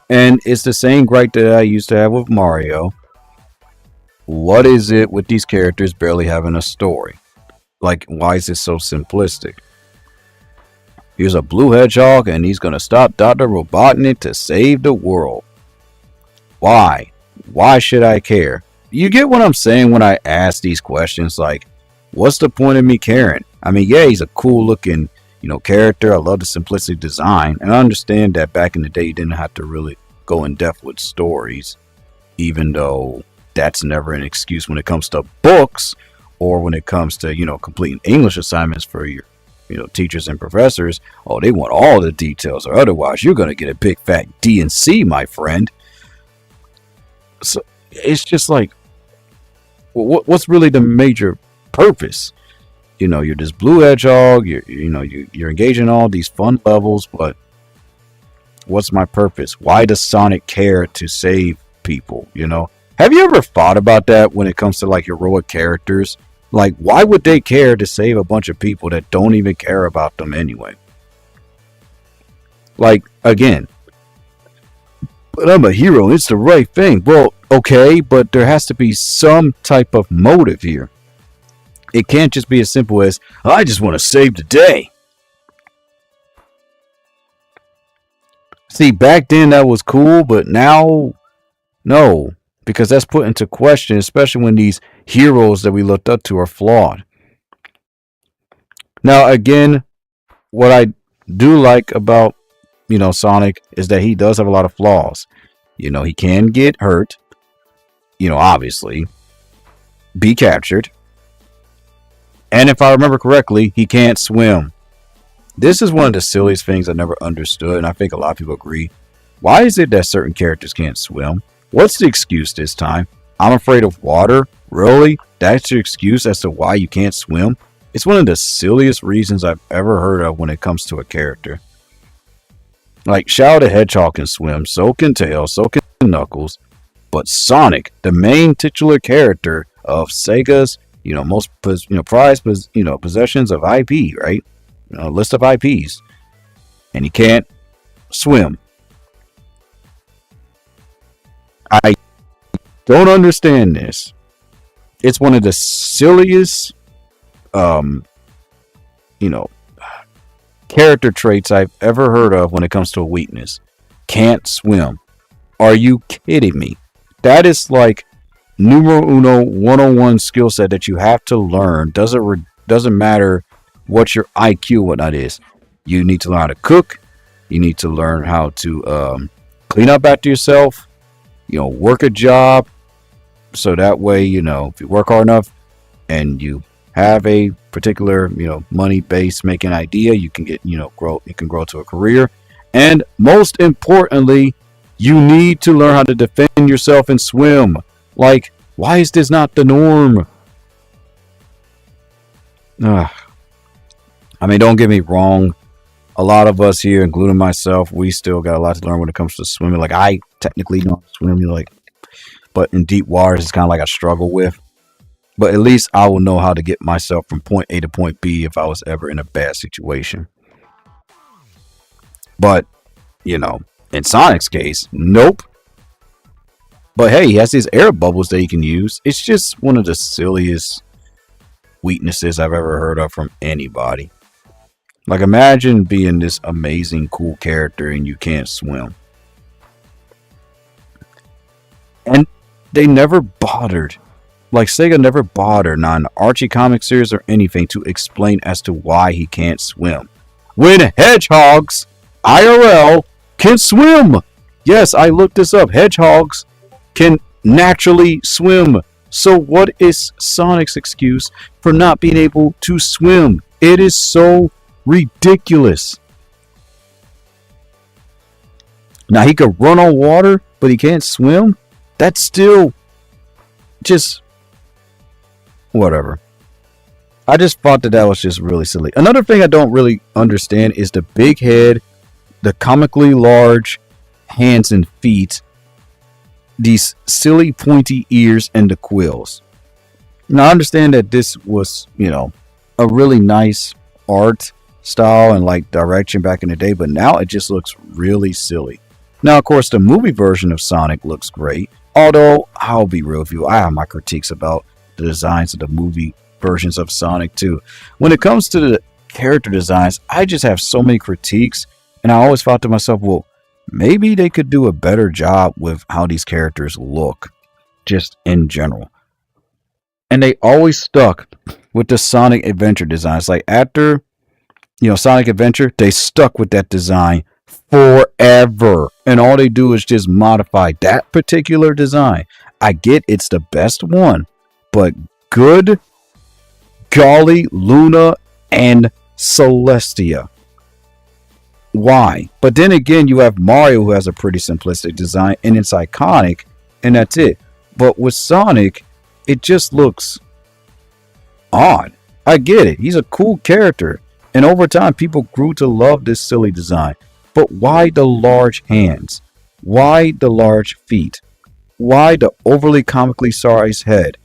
And it's the same gripe that I used to have with Mario. What is it with these characters barely having a story? Like, why is it so simplistic? Here's a blue hedgehog and he's gonna stop Dr. Robotnik to save the world. Why? Why should I care? You get what I'm saying when I ask these questions? Like, what's the point of me caring? I mean, yeah, he's a cool looking, character. I love the simplistic design. And I understand that back in the day, you didn't have to really go in depth with stories, even though that's never an excuse when it comes to books or when it comes to, completing English assignments for your, teachers and professors. Oh, they want all the details, or otherwise you're going to get a big fat D and C, my friend. So it's just like, what's really the major purpose? You're this blue hedgehog. You're engaging in all these fun levels, but what's my purpose? Why does Sonic care to save people? Have you ever thought about that when it comes to like heroic characters? Like, why would they care to save a bunch of people that don't even care about them anyway? Like, again, but I'm a hero. It's the right thing. Well, okay, but there has to be some type of motive here. It can't just be as simple as, I just want to save the day. See, back then that was cool, but now, no. Because that's put into question, especially when these heroes that we looked up to are flawed. Now, again, what I do like about, Sonic is that he does have a lot of flaws. He can get hurt, obviously, be captured. And if I remember correctly, he can't swim. This is one of the silliest things I never understood, and I think a lot of people agree. Why is it that certain characters can't swim? What's the excuse this time? I'm afraid of water? Really? That's your excuse as to why you can't swim? It's one of the silliest reasons I've ever heard of when it comes to a character. Like, Shadow the Hedgehog can swim, so can Tails, so can Knuckles. But Sonic, the main titular character of Sega's, most prized possessions of IP, right? List of IPs. And he can't swim. I don't understand this. It's one of the silliest, character traits I've ever heard of when it comes to a weakness. Can't swim. Are you kidding me? That is like numero uno 101 skill set that you have to learn. Doesn't matter what your IQ, whatnot is. You need to learn how to cook. You need to learn how to clean up after yourself. Work a job, so that way, if you work hard enough and you have a particular, money-based making idea, you can get, grow. You can grow to a career, and most importantly, you need to learn how to defend yourself and swim. Like, why is this not the norm? I mean, don't get me wrong. A lot of us here, including myself, we still got a lot to learn when it comes to swimming. Like, I technically know how to swim, but in deep waters, it's kind of like I struggle with. But at least I will know how to get myself from point A to point B if I was ever in a bad situation. But, in Sonic's case, nope. But hey, he has these air bubbles that he can use. It's just one of the silliest weaknesses I've ever heard of from anybody. Like, imagine being this amazing, cool character and you can't swim. And they never bothered. Like, Sega never bothered, not in the Archie comic series or anything, to explain as to why he can't swim. When hedgehogs, IRL, can swim! Yes, I looked this up. Hedgehogs can naturally swim. So what is Sonic's excuse for not being able to swim? It is so ridiculous. Now he could run on water, but he can't swim. That's still just whatever. I just thought that that was just really silly. Another thing I don't really understand is the big head, the comically large hands and feet, these silly pointy ears, and the quills. Now I understand that this was, a really nice art style and like direction back in the day, but now it just looks really silly. Now, of course, the movie version of Sonic looks great. Although I'll be real with you, I have my critiques about the designs of the movie versions of Sonic too. When it comes to the character designs, I just have so many critiques, and I always thought to myself, well, maybe they could do a better job with how these characters look, just in general. And they always stuck with the Sonic Adventure designs. Like after, Sonic Adventure, they stuck with that design forever. And all they do is just modify that particular design. I get it's the best one, but good golly, Luna and Celestia. Why? But then again, you have Mario who has a pretty simplistic design and it's iconic, and that's it. But with Sonic, it just looks odd. I get it. He's a cool character. And over time, people grew to love this silly design. But why the large hands? Why the large feet? Why the overly comically sized head?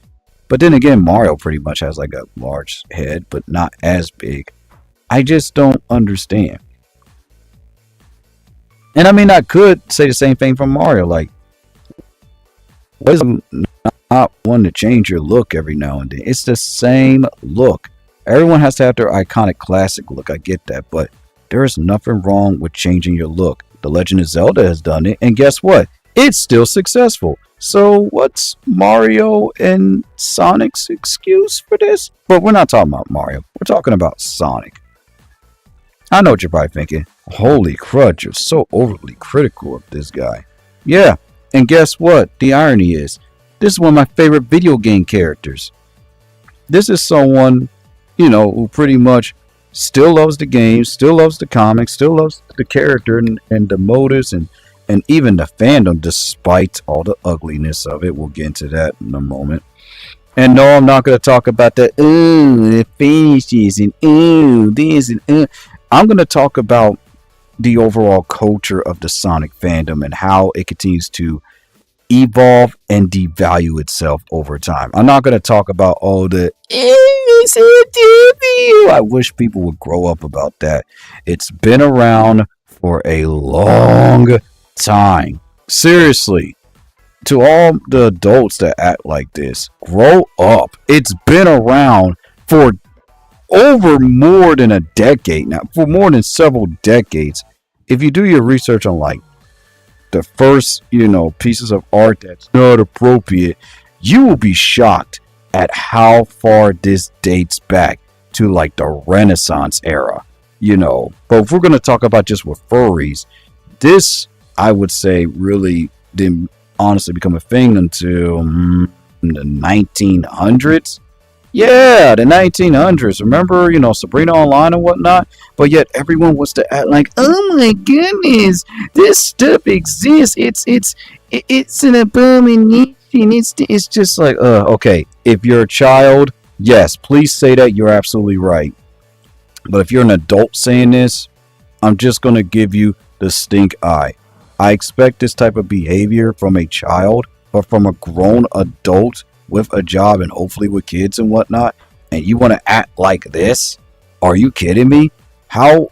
But then again, Mario pretty much has like a large head, but not as big. I just don't understand. And I mean, I could say the same thing from Mario. Like, what is not one to change your look every now and then? It's the same look. Everyone has to have their iconic classic look. I get that, but there is nothing wrong with changing your look. The Legend of Zelda has done it, and guess what? It's still successful. So what's Mario and Sonic's excuse for this? But we're not talking about Mario. We're talking about Sonic. I know what you're probably thinking. Holy crud, you're so overly critical of this guy. Yeah, and guess what? The irony is, this is one of my favorite video game characters. This is someone, who pretty much still loves the game, still loves the comics, still loves the character and the motives and even the fandom, despite all the ugliness of it. We'll get into that in a moment. And no, I'm not going to talk about the finishes and this and I'm going to talk about the overall culture of the Sonic fandom and how it continues to evolve and devalue itself over time. I'm not going to talk about all the I wish people would grow up about that. It's been around for a long time. Seriously, to all the adults that act like this, grow up. It's been around for over more than a decade now, for more than several decades. If you do your research on like the first, pieces of art that's not appropriate, you will be shocked at how far this dates back to like the Renaissance era, But if we're going to talk about just with furries, this, I would say, really didn't honestly become a thing until the 1900s. Yeah, the 1900s. Remember, Sabrina Online and whatnot? But yet everyone wants to act like, oh my goodness, this stuff exists. It's an abomination. It's just like, okay. If you're a child, yes, please say that. You're absolutely right. But if you're an adult saying this, I'm just going to give you the stink eye. I expect this type of behavior from a child, but from a grown adult with a job and hopefully with kids and whatnot, and you want to act like this? Are you kidding me? How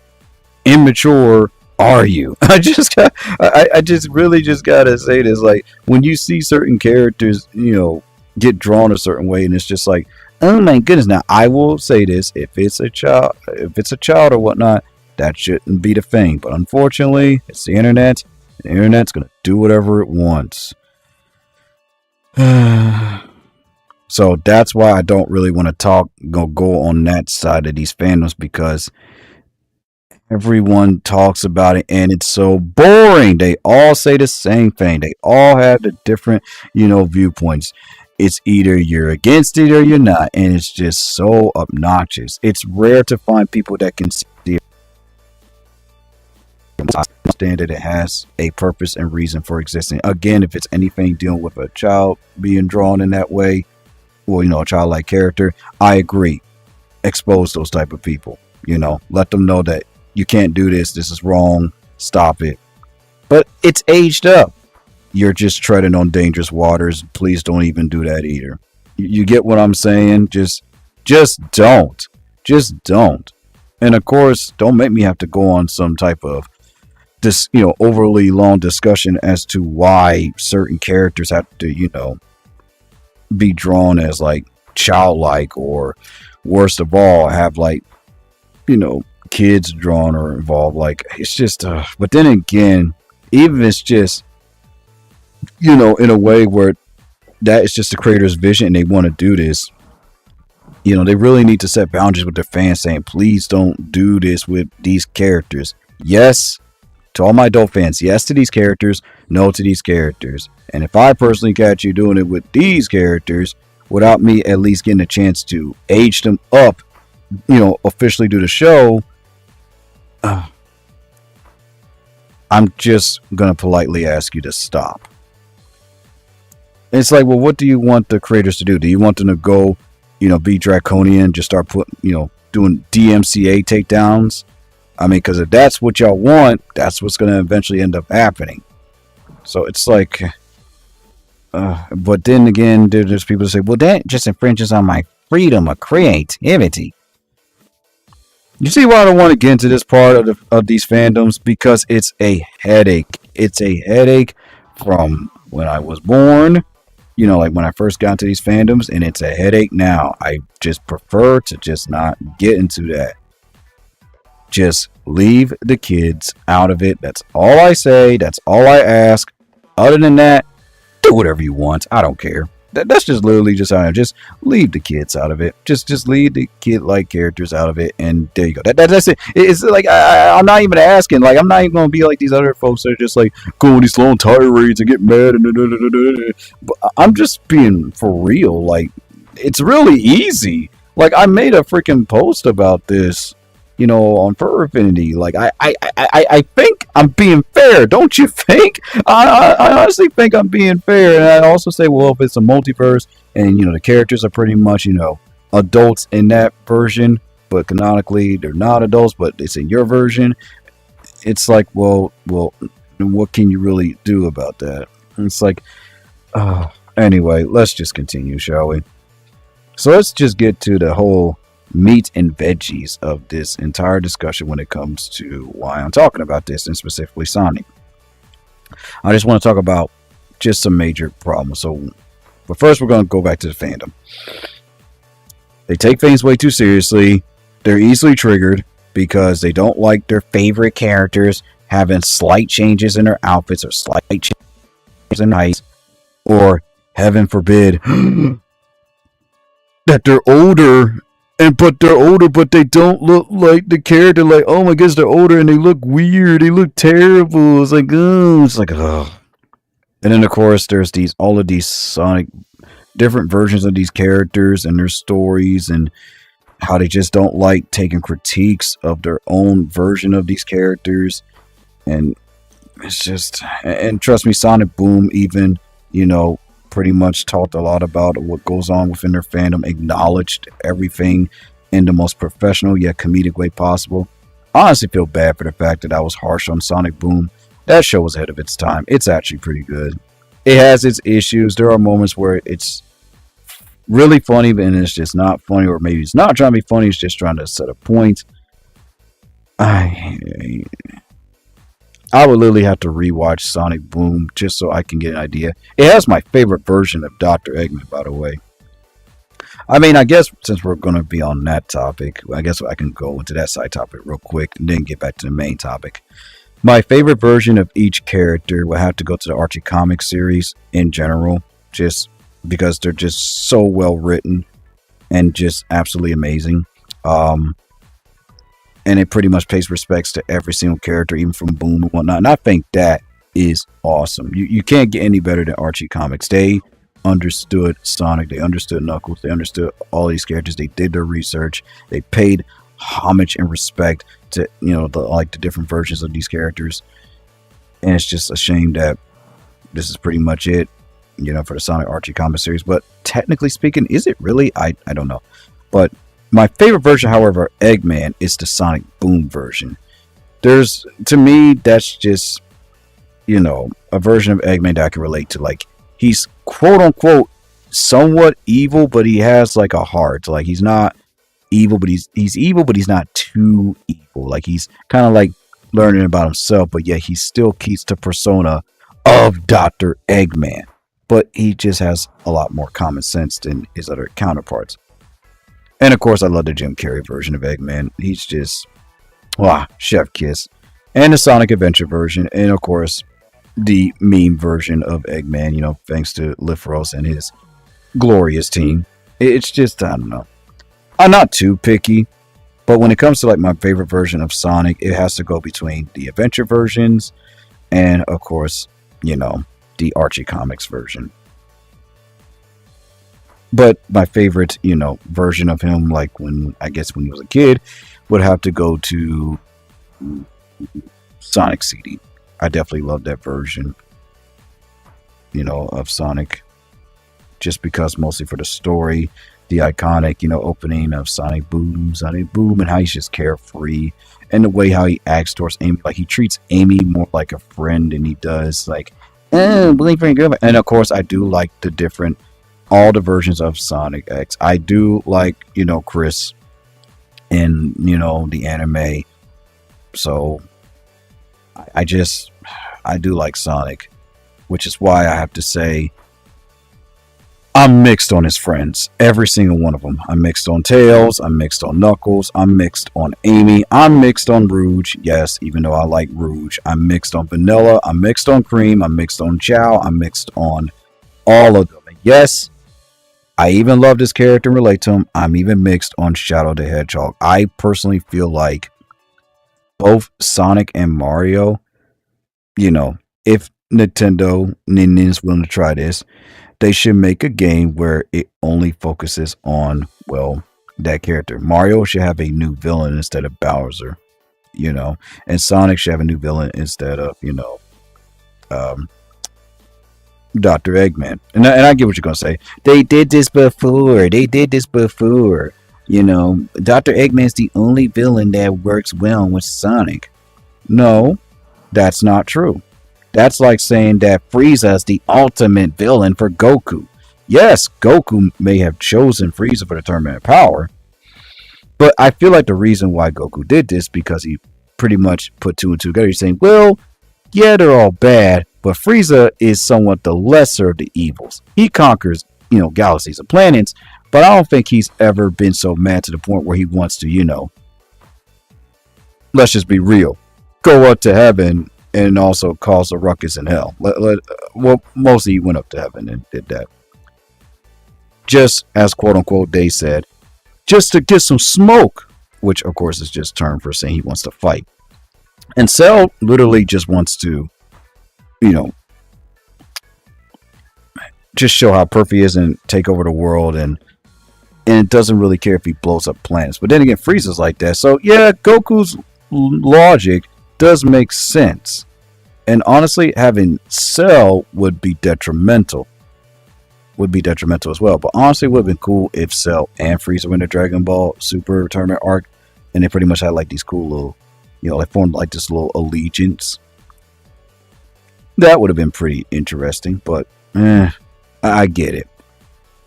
immature are you? I just really just gotta say this. Like, when you see certain characters, get drawn a certain way, and it's just like, oh my goodness. Now, I will say this: if it's a child or whatnot, that shouldn't be the thing. But unfortunately, it's the internet. The internet's gonna do whatever it wants. So that's why I don't really want to go on that side of these fandoms, because everyone talks about it and it's so boring. They all say the same thing. They all have the different, viewpoints. It's either you're against it or you're not, and it's just so obnoxious. It's rare to find people that can see it. understand that it has a purpose and reason for existing. Again, if it's anything dealing with a child being drawn in that way, well, a childlike character, I agree. Expose those type of people. Let them know that you can't do this. This is wrong. Stop it. But it's aged up. You're just treading on dangerous waters. Please don't even do that either. You get what I'm saying? Just don't. Just don't. And of course, don't make me have to go on some type of this, overly long discussion as to why certain characters have to, be drawn as like childlike, or worst of all, have like, kids drawn or involved. Like, it's just, but then again, even if it's just, in a way where that is just the creator's vision and they want to do this, they really need to set boundaries with their fans, saying, please don't do this with these characters. Yes, to all my adult fans, yes to these characters, no to these characters. And if I personally catch you doing it with these characters without me at least getting a chance to age them up, officially do the show, I'm just going to politely ask you to stop. It's like, well, what do you want the creators to do? Do you want them to go, be draconian, just start doing DMCA takedowns? I mean, because if that's what y'all want, that's what's going to eventually end up happening. So it's like, but then again, there's people who say, well, that just infringes on my freedom of creativity. You see why I don't want to get into this part of these fandoms? Because it's a headache. It's a headache from when I was born, like when I first got into these fandoms, and it's a headache now. I just prefer to just not get into that. Just leave the kids out of it. That's all I say. That's all I ask. Other than that, do whatever you want. I don't care. That's just literally just how I just leave the kids out of it. Just leave the kid-like characters out of it, and there you go. That's it. It's like I'm not even asking. Like, I'm not even gonna be like these other folks that are just like go on these long tirades and get mad. But I'm just being for real. Like, it's really easy. Like, I made a freaking post about this, on Fur Affinity. Like, I think I'm being fair, don't you think? I honestly think I'm being fair, and I also say, well, if it's a multiverse, and the characters are pretty much adults in that version, but canonically they're not adults, but it's in your version. It's like, well, what can you really do about that? And it's like, anyway, let's just continue, shall we? So let's just get to the whole meat and veggies of this entire discussion when it comes to why I'm talking about this, and specifically Sonic. I just want to talk about just some major problems. But first we're going to go back to the fandom. They take things way too seriously. They're easily triggered because they don't like their favorite characters having slight changes in their outfits, or slight changes in height, or heaven forbid that they're older. But they're older, but they don't look like the character. Like, oh my goodness, they're older and they look weird. They look terrible. It's like, oh. And then, of course, there's all of these Sonic, different versions of these characters and their stories, and how they just don't like taking critiques of their own version of these characters. And it's just, and trust me, Sonic Boom even, pretty much talked a lot about what goes on within their fandom, acknowledged everything in the most professional yet comedic way possible. I honestly feel bad for the fact that I was harsh on Sonic Boom. That show was ahead of its time. It's actually pretty good. It has its issues. There are moments where it's really funny, but it's just not funny, or maybe it's not trying to be funny, it's just trying to set a point. I would literally have to rewatch Sonic Boom just so I can get an idea. It has my favorite version of Dr. Eggman, by the way. I mean, I guess since we're going to be on that topic, I guess I can go into that side topic real quick and then get back to the main topic. My favorite version of each character would have to go to the Archie comic series in general, just because they're just so well written and just absolutely amazing. And it pretty much pays respects to every single character, even from Boom and whatnot. And I think that is awesome. You can't get any better than Archie Comics. They understood Sonic. They understood Knuckles. They understood all these characters. They did their research. They paid homage and respect to, the different versions of these characters. And it's just a shame that this is pretty much it, for the Sonic Archie comic series. But technically speaking, is it really? I don't know. But my favorite version, however, Eggman, is the Sonic Boom version. To me, that's just, a version of Eggman that I can relate to. Like, he's quote unquote somewhat evil, but he has like a heart. Like, he's not evil, but he's evil, but he's not too evil. Like, he's kind of like learning about himself, but yet he still keeps the persona of Dr. Eggman. But he just has a lot more common sense than his other counterparts. And of course, I love the Jim Carrey version of Eggman. He's just, wow, chef kiss. And the Sonic Adventure version, and of course, the meme version of Eggman, thanks to Lifros and his glorious team. It's just, I don't know. I'm not too picky, but when it comes to like my favorite version of Sonic, it has to go between the adventure versions and of course, the Archie Comics version. But my favorite, version of him, like when he was a kid, would have to go to Sonic CD. I definitely love that version, of Sonic. Just because mostly for the story, the iconic, opening of Sonic Boom, and how he's just carefree, and the way how he acts towards Amy. Like, he treats Amy more like a friend than he does like, believe in good. And of course, I do like all the versions of Sonic X. I do like, Chris in, the anime. So I do like Sonic, which is why I have to say I'm mixed on his friends. Every single one of them. I'm mixed on Tails. I'm mixed on Knuckles. I'm mixed on Amy. I'm mixed on Rouge. Yes, even though I like Rouge. I'm mixed on Vanilla. I'm mixed on Cream. I'm mixed on Chow. I'm mixed on all of them. And yes, I even love this character and relate to him. I'm even mixed on Shadow the Hedgehog. I personally feel like both Sonic and Mario, if Nintendo is willing to try this, they should make a game where it only focuses on, that character. Mario should have a new villain instead of Bowser, and Sonic should have a new villain instead of, Dr. Eggman. And I get what you're going to say. They did this before. Dr. Eggman's the only villain that works well with Sonic. No, that's not true. That's like saying that Frieza is the ultimate villain for Goku. Yes, Goku may have chosen Frieza for the tournament of power, but I feel like the reason why Goku did this because he pretty much put two and two together. He's saying, well, yeah, they're all bad, but Frieza is somewhat the lesser of the evils. He conquers, galaxies and planets, but I don't think he's ever been so mad to the point where he wants to, let's just be real, go up to heaven and also cause a ruckus in hell. Well, mostly he went up to heaven and did that. Just as quote unquote they said, just to get some smoke, which of course is just term for saying he wants to fight. And Cell literally just wants to, just show how perfect he is and take over the world, and it doesn't really care if he blows up planets. But then again, Frieza's like that. So yeah, Goku's logic does make sense. And honestly, having Cell would be detrimental. As well. But honestly, it would have been cool if Cell and Frieza were in the Dragon Ball Super Tournament arc, and they pretty much had like these cool little, they formed like this little allegiance. That would have been pretty interesting, but I get it.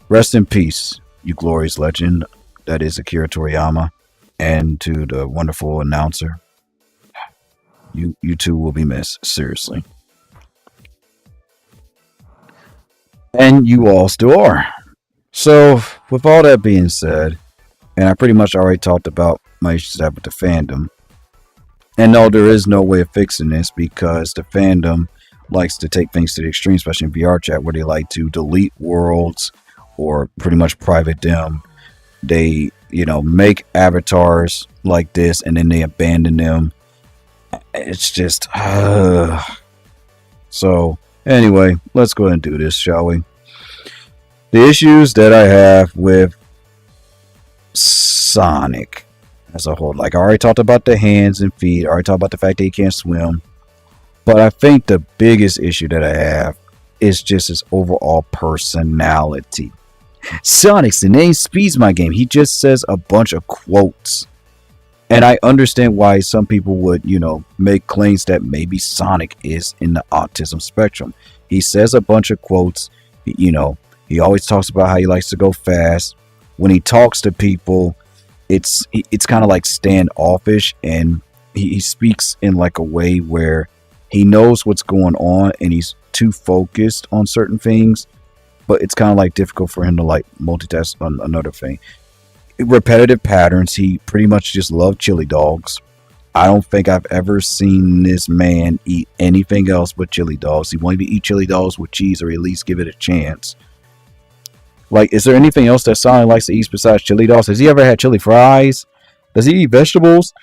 Rest in peace, you glorious legend that is Akira Toriyama, and to the wonderful announcer. You two will be missed, seriously. And you all still are. So, with all that being said, and I pretty much already talked about my issues I have with the fandom. And no, there is no way of fixing this because the fandom likes to take things to the extreme, especially in VR chat, where they like to delete worlds or pretty much private them. They, make avatars like this and then they abandon them. It's just so anyway, let's go ahead and do this, shall we? The issues that I have with Sonic as a whole, like I already talked about the hands and feet, I already talked about the fact that he can't swim, But I think the biggest issue that I have is just his overall personality. Sonic's the name speeds my game. He just says a bunch of quotes. And I understand why some people would, make claims that maybe Sonic is in the autism spectrum. He says a bunch of quotes. He always talks about how he likes to go fast. When he talks to people, it's kind of like standoffish, and he speaks in like a way where he knows what's going on and he's too focused on certain things, but it's kind of like difficult for him to like multitask on another thing. Repetitive patterns. He pretty much just loved chili dogs. I don't think I've ever seen this man eat anything else but chili dogs. He wanted to eat chili dogs with cheese, or at least give it a chance. Like, is there anything else that Sonic likes to eat besides chili dogs? Has he ever had chili fries? Does he eat vegetables?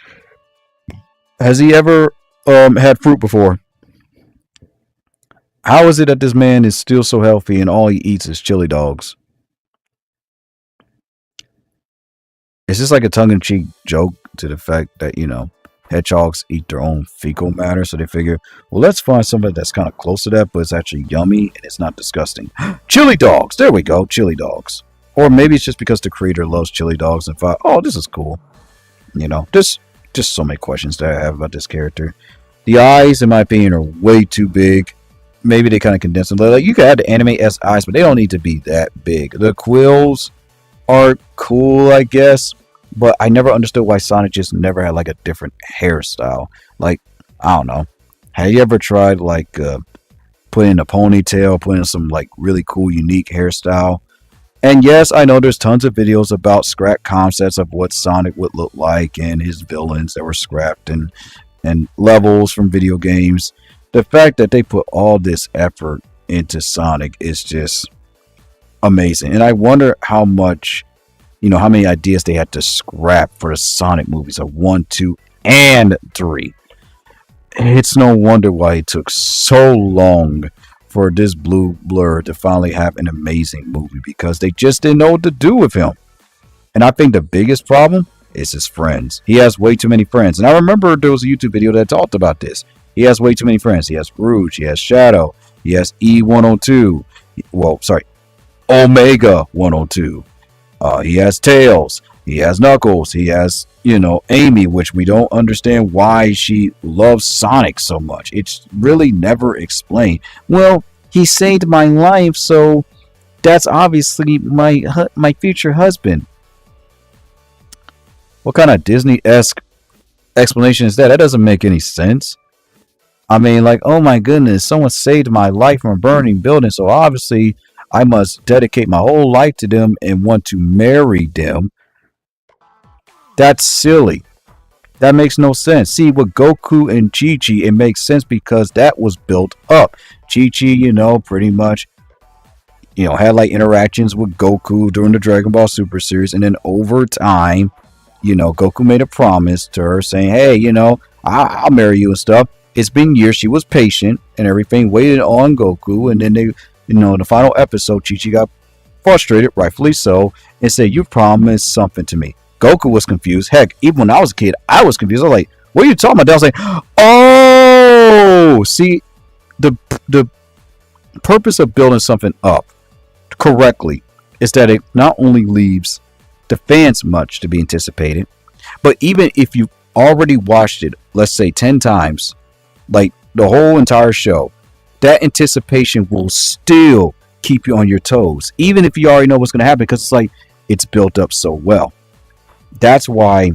Has he ever had fruit before? How is it that this man is still so healthy and all he eats is chili dogs? It's just like a tongue-in-cheek joke to the fact that, hedgehogs eat their own fecal matter. So they figure, well, let's find something that's kind of close to that, but it's actually yummy and it's not disgusting. Chili dogs. There we go. Chili dogs. Or maybe it's just because the creator loves chili dogs and thought, oh, this is cool. Just so many questions that I have about this character. The eyes, in my opinion, are way too big. Maybe they kind of condense them. Like, you could have the anime S eyes, but they don't need to be that big. The quills are cool, I guess, but I never understood why Sonic just never had like a different hairstyle. Like, I don't know. Have you ever tried like putting in a ponytail, putting in some like really cool, unique hairstyle? And yes, I know there's tons of videos about scrap concepts of what Sonic would look like and his villains that were scrapped and levels from video games. The fact that they put all this effort into Sonic is just amazing. And I wonder how much, how many ideas they had to scrap for the Sonic movies of 1, 2, and 3. It's no wonder why it took so long for this Blue Blur to finally have an amazing movie, because they just didn't know what to do with him. And I think the biggest problem is his friends. He has way too many friends. And I remember there was a YouTube video that talked about this. He has way too many friends. He has Rouge, he has Shadow, he has E102. Well, sorry, Omega 102. He has Tails. He has Knuckles. He has, Amy, which we don't understand why she loves Sonic so much. It's really never explained. Well, he saved my life, so that's obviously my future husband. What kind of Disney-esque explanation is that? That doesn't make any sense. I mean, like, oh my goodness, someone saved my life from a burning building, so obviously I must dedicate my whole life to them and want to marry them. That's silly. That makes no sense. See, with Goku and Chi-Chi, it makes sense because that was built up. Chi-Chi, pretty much, had like interactions with Goku during the Dragon Ball Super series. And then over time, Goku made a promise to her saying, hey, I'll marry you and stuff. It's been years. She was patient and everything, waited on Goku. And then they, in the final episode, Chi-Chi got frustrated, rightfully so, and said, you promised something to me. Goku was confused. Heck, even when I was a kid, I was confused. I was like, what are you talking about? I was like, oh, see, the purpose of building something up correctly is that it not only leaves the fans much to be anticipated, but even if you already watched it, let's say 10 times, like the whole entire show, that anticipation will still keep you on your toes, even if you already know what's going to happen, because it's like it's built up so well. That's why,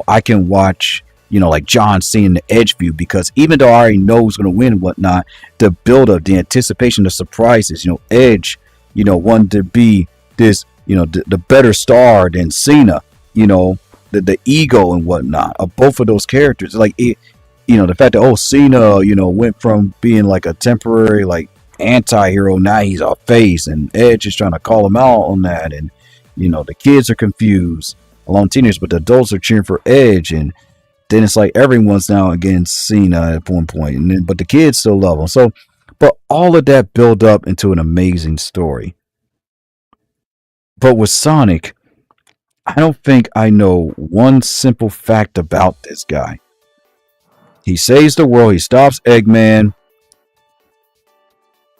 I can watch, like John seeing the Edge view, because even though I already know who's going to win and whatnot, the build up, the anticipation, the surprises, Edge, wanted to be this, the better star than Cena, the ego and whatnot of both of those characters. Like it, the fact that, Cena, went from being like a temporary, like anti-hero, now he's a face, and Edge is trying to call him out on that. And, the kids are confused along teenagers, but the adults are cheering for Edge. And then it's like everyone's now against Cena at one point, and then, but the kids still love him. So, but all of that build up into an amazing story. But with Sonic, I don't think I know one simple fact about this guy. He saves the world. He stops Eggman,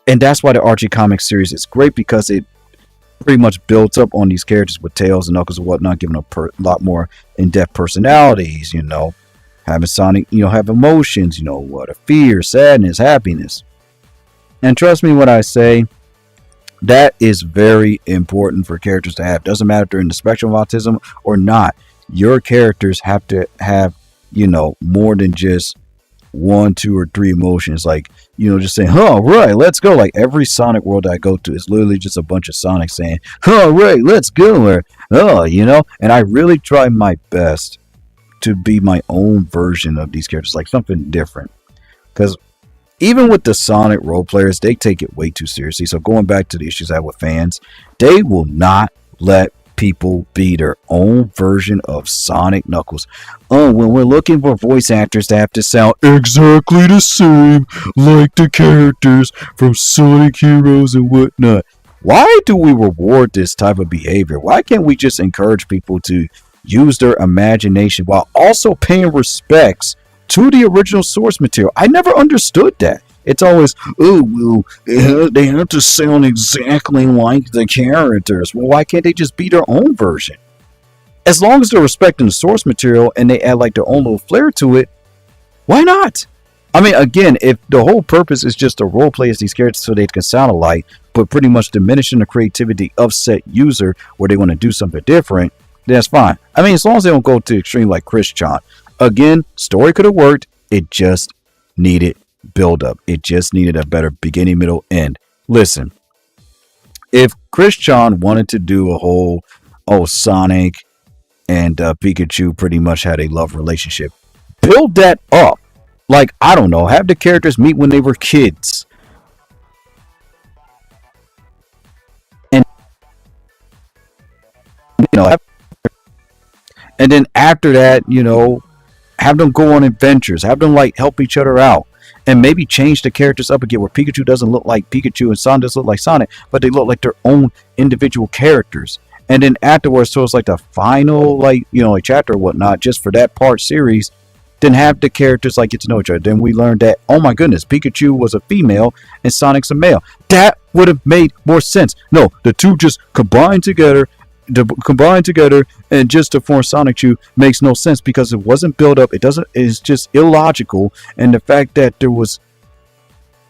and that's why the Archie comic series is great because it pretty much builds up on these characters with Tails and Knuckles and whatnot, giving a lot more in-depth personalities. Having Sonic, have emotions. What a fear, sadness, happiness. And trust me when I say that is very important for characters to have. Doesn't matter if they're in the spectrum of autism or not. Your characters have to have, more than just one, two, or three emotions. Like, just saying, "Oh, right, let's go." Like every Sonic world I go to is literally just a bunch of Sonic saying, "Oh, right, let's go." Or, and I really try my best to be my own version of these characters, like something different. Because even with the Sonic role players, they take it way too seriously. So going back to the issues I have with fans, they will not let people be their own version of Sonic Knuckles. Oh, when we're looking for voice actors to have to sound exactly the same like the characters from Sonic Heroes and whatnot. Why do we reward this type of behavior? Why can't we just encourage people to use their imagination while also paying respects to the original source material? I never understood that. It's always, oh, well, they have to sound exactly like the characters. Well, why can't they just be their own version? As long as they're respecting the source material and they add like their own little flair to it, why not? I mean, again, if the whole purpose is just to role play as these characters so they can sound alike, but pretty much diminishing the creativity of set user where they want to do something different, that's fine. I mean, as long as they don't go to the extreme like Chris Chan. Again, story could have worked. It just needed build up. It just needed a better beginning, middle, end. Listen, if Chris Chan wanted to do a whole, Sonic and Pikachu pretty much had a love relationship, build that up. Like, I don't know, have the characters meet when they were kids. And, and then after that, have them go on adventures, have them like help each other out, and maybe change the characters up again where Pikachu doesn't look like Pikachu and Sonic doesn't look like Sonic, but they look like their own individual characters. And then afterwards, so it's like the final, like chapter or whatnot, just for that part series. Then have the characters like get to know each other. Then we learned that, oh my goodness, Pikachu was a female and Sonic's a male. That would have made more sense. No, the two just combined together and just to form Sonic 2 makes no sense because it wasn't built up. It's just illogical, and the fact that there was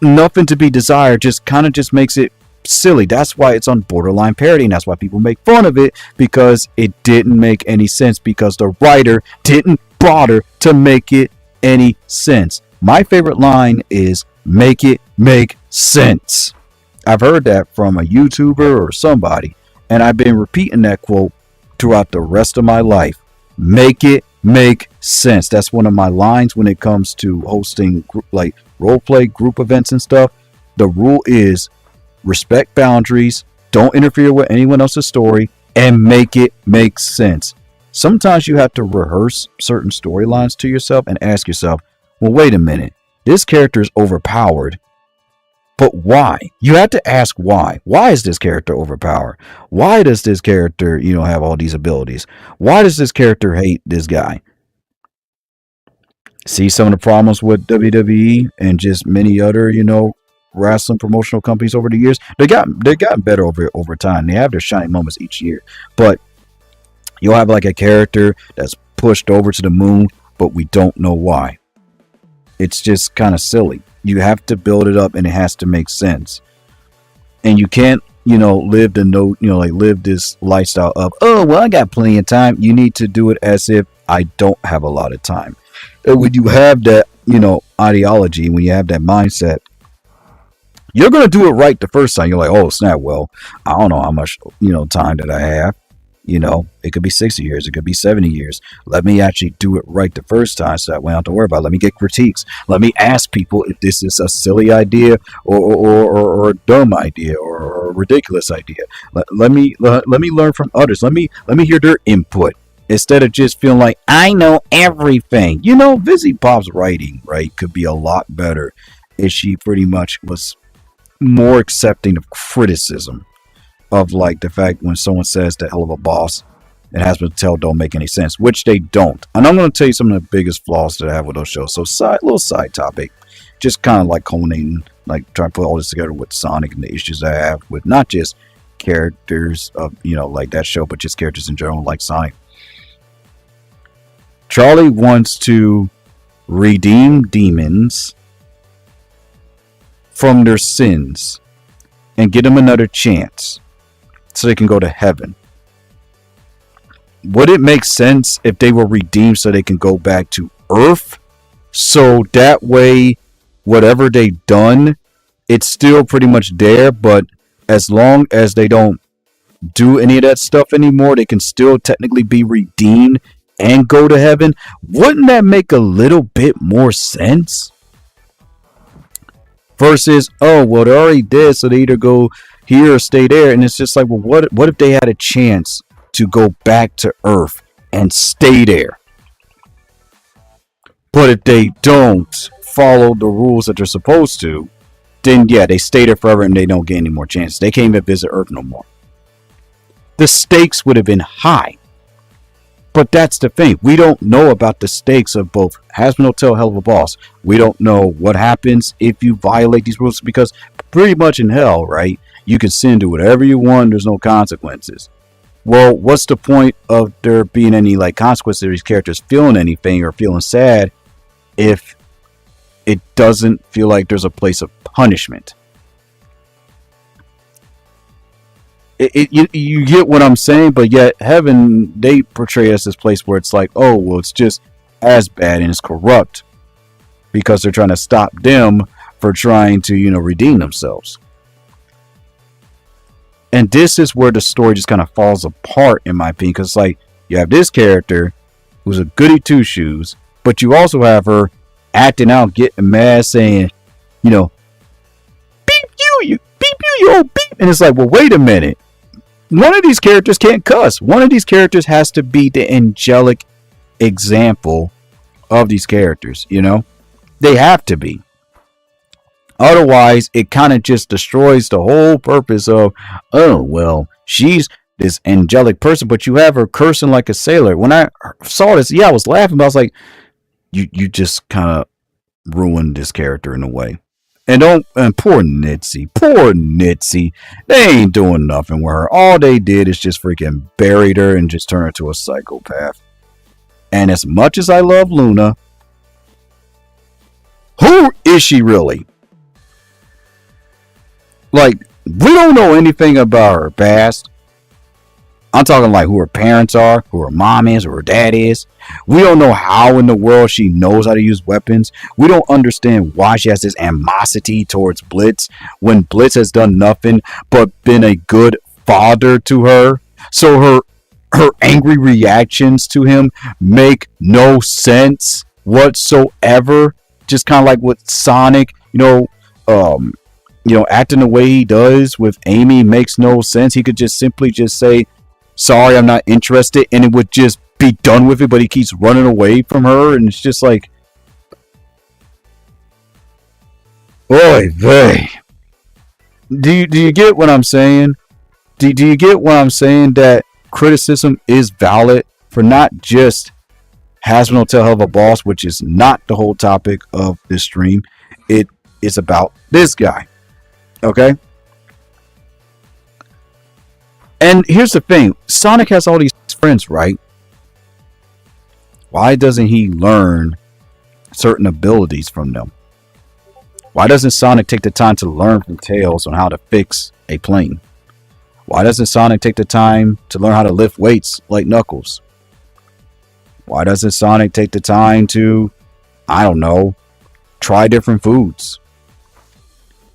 nothing to be desired just kind of just makes it silly. That's why it's on borderline parody, and that's why people make fun of it, because it didn't make any sense because the writer didn't bother to make it any sense. My favorite line is "make it make sense." I've heard that from a YouTuber or somebody, and I've been repeating that quote throughout the rest of my life. Make it make sense. That's one of my lines when it comes to hosting like role play group events and stuff. The rule is respect boundaries, don't interfere with anyone else's story, and make it make sense. Sometimes you have to rehearse certain storylines to yourself and ask yourself, well, wait a minute, this character is overpowered, but why? You have to ask why. Why is this character overpowered? Why does this character, have all these abilities? Why does this character hate this guy? See some of the problems with WWE and just many other, wrestling promotional companies over the years. They gotten better over time. They have their shining moments each year, but you'll have like a character that's pushed over to the moon, but we don't know why. It's just kind of silly. You have to build it up, and it has to make sense. And you can't, live this lifestyle of, oh, well, I got plenty of time. You need to do it as if I don't have a lot of time. And when you have that, ideology, when you have that mindset, you're going to do it right the first time. You're like, oh, snap. Well, I don't know how much, time that I have. It could be 60 years. It could be 70 years. Let me actually do it right the first time so that way I don't have to worry about it. Let me get critiques. Let me ask people if this is a silly idea or a dumb idea or a ridiculous idea. Let me learn from others. Let me hear their input instead of just feeling like I know everything. Vizzy Pop's writing, right, could be a lot better if she pretty much was more accepting of criticism, of like the fact when someone says the hell of a boss, and Has Been Tell don't make any sense, which they don't. And I'm going to tell you some of the biggest flaws that I have with those shows. So, little side topic, just kind of like culminating, like trying to put all this together with Sonic and the issues I have with not just characters of, like that show, but just characters in general, like Sonic. Charlie wants to redeem demons from their sins and get them another chance so they can go to heaven. Would it make sense if they were redeemed so they can go back to Earth? So that way, whatever they've done, it's still pretty much there, but as long as they don't do any of that stuff anymore, they can still technically be redeemed and go to heaven. Wouldn't that make a little bit more sense? Versus, oh, well, they're already dead, so they either go here or stay there. And it's just like, well, what if they had a chance to go back to Earth and stay there? But if they don't follow the rules that they're supposed to, then yeah, they stay there forever and they don't get any more chances. They can't even visit Earth no more. The stakes would have been high. But that's the thing. We don't know about the stakes of both Has Been Tell, Hell of a Boss. We don't know what happens if you violate these rules, because pretty much in hell, right, you can sin, do whatever you want. There's no consequences. Well, what's the point of there being any like consequences of these characters feeling anything or feeling sad if it doesn't feel like there's a place of punishment? You get what I'm saying, but yet heaven, they portray us as this place where it's like, oh, well, it's just as bad and it's corrupt because they're trying to stop them for trying to, redeem themselves. And this is where the story just kind of falls apart, in my opinion, because like you have this character who's a goody two shoes, but you also have her acting out, getting mad, saying, beep you beep you, old beep, and it's like, well, wait a minute. One of these characters can't cuss. One of these characters has to be the angelic example of these characters, They have to be. Otherwise, it kind of just destroys the whole purpose of, oh, well, she's this angelic person, but you have her cursing like a sailor. When I saw this, yeah, I was laughing, but I was like, you just kind of ruined this character in a way. And poor Nitzy, they ain't doing nothing with her. All they did is just freaking buried her and just turn her to a psychopath. And as much as I love Luna, who is she really? Like, we don't know anything about her past. I'm talking like who her parents are, who her mom is, who her dad is. We don't know how in the world she knows how to use weapons. We don't understand why she has this animosity towards Blitz when Blitz has done nothing but been a good father to her. So her angry reactions to him make no sense whatsoever. Just kind of like with Sonic, acting the way he does with Amy makes no sense. He could just simply just say, sorry, I'm not interested, and it would just be done with it, but he keeps running away from her, and it's just like, oy vey. Do you get what I'm saying? Do you get what I'm saying, that criticism is valid for not just Has Been Tell, Hell of a Boss, which is not the whole topic of this stream. It is about this guy. Okay? And here's the thing. Sonic has all these friends, right? Why doesn't he learn certain abilities from them? Why doesn't Sonic take the time to learn from Tails on how to fix a plane? Why doesn't Sonic take the time to learn how to lift weights like Knuckles? Why doesn't Sonic take the time to, I don't know, try different foods?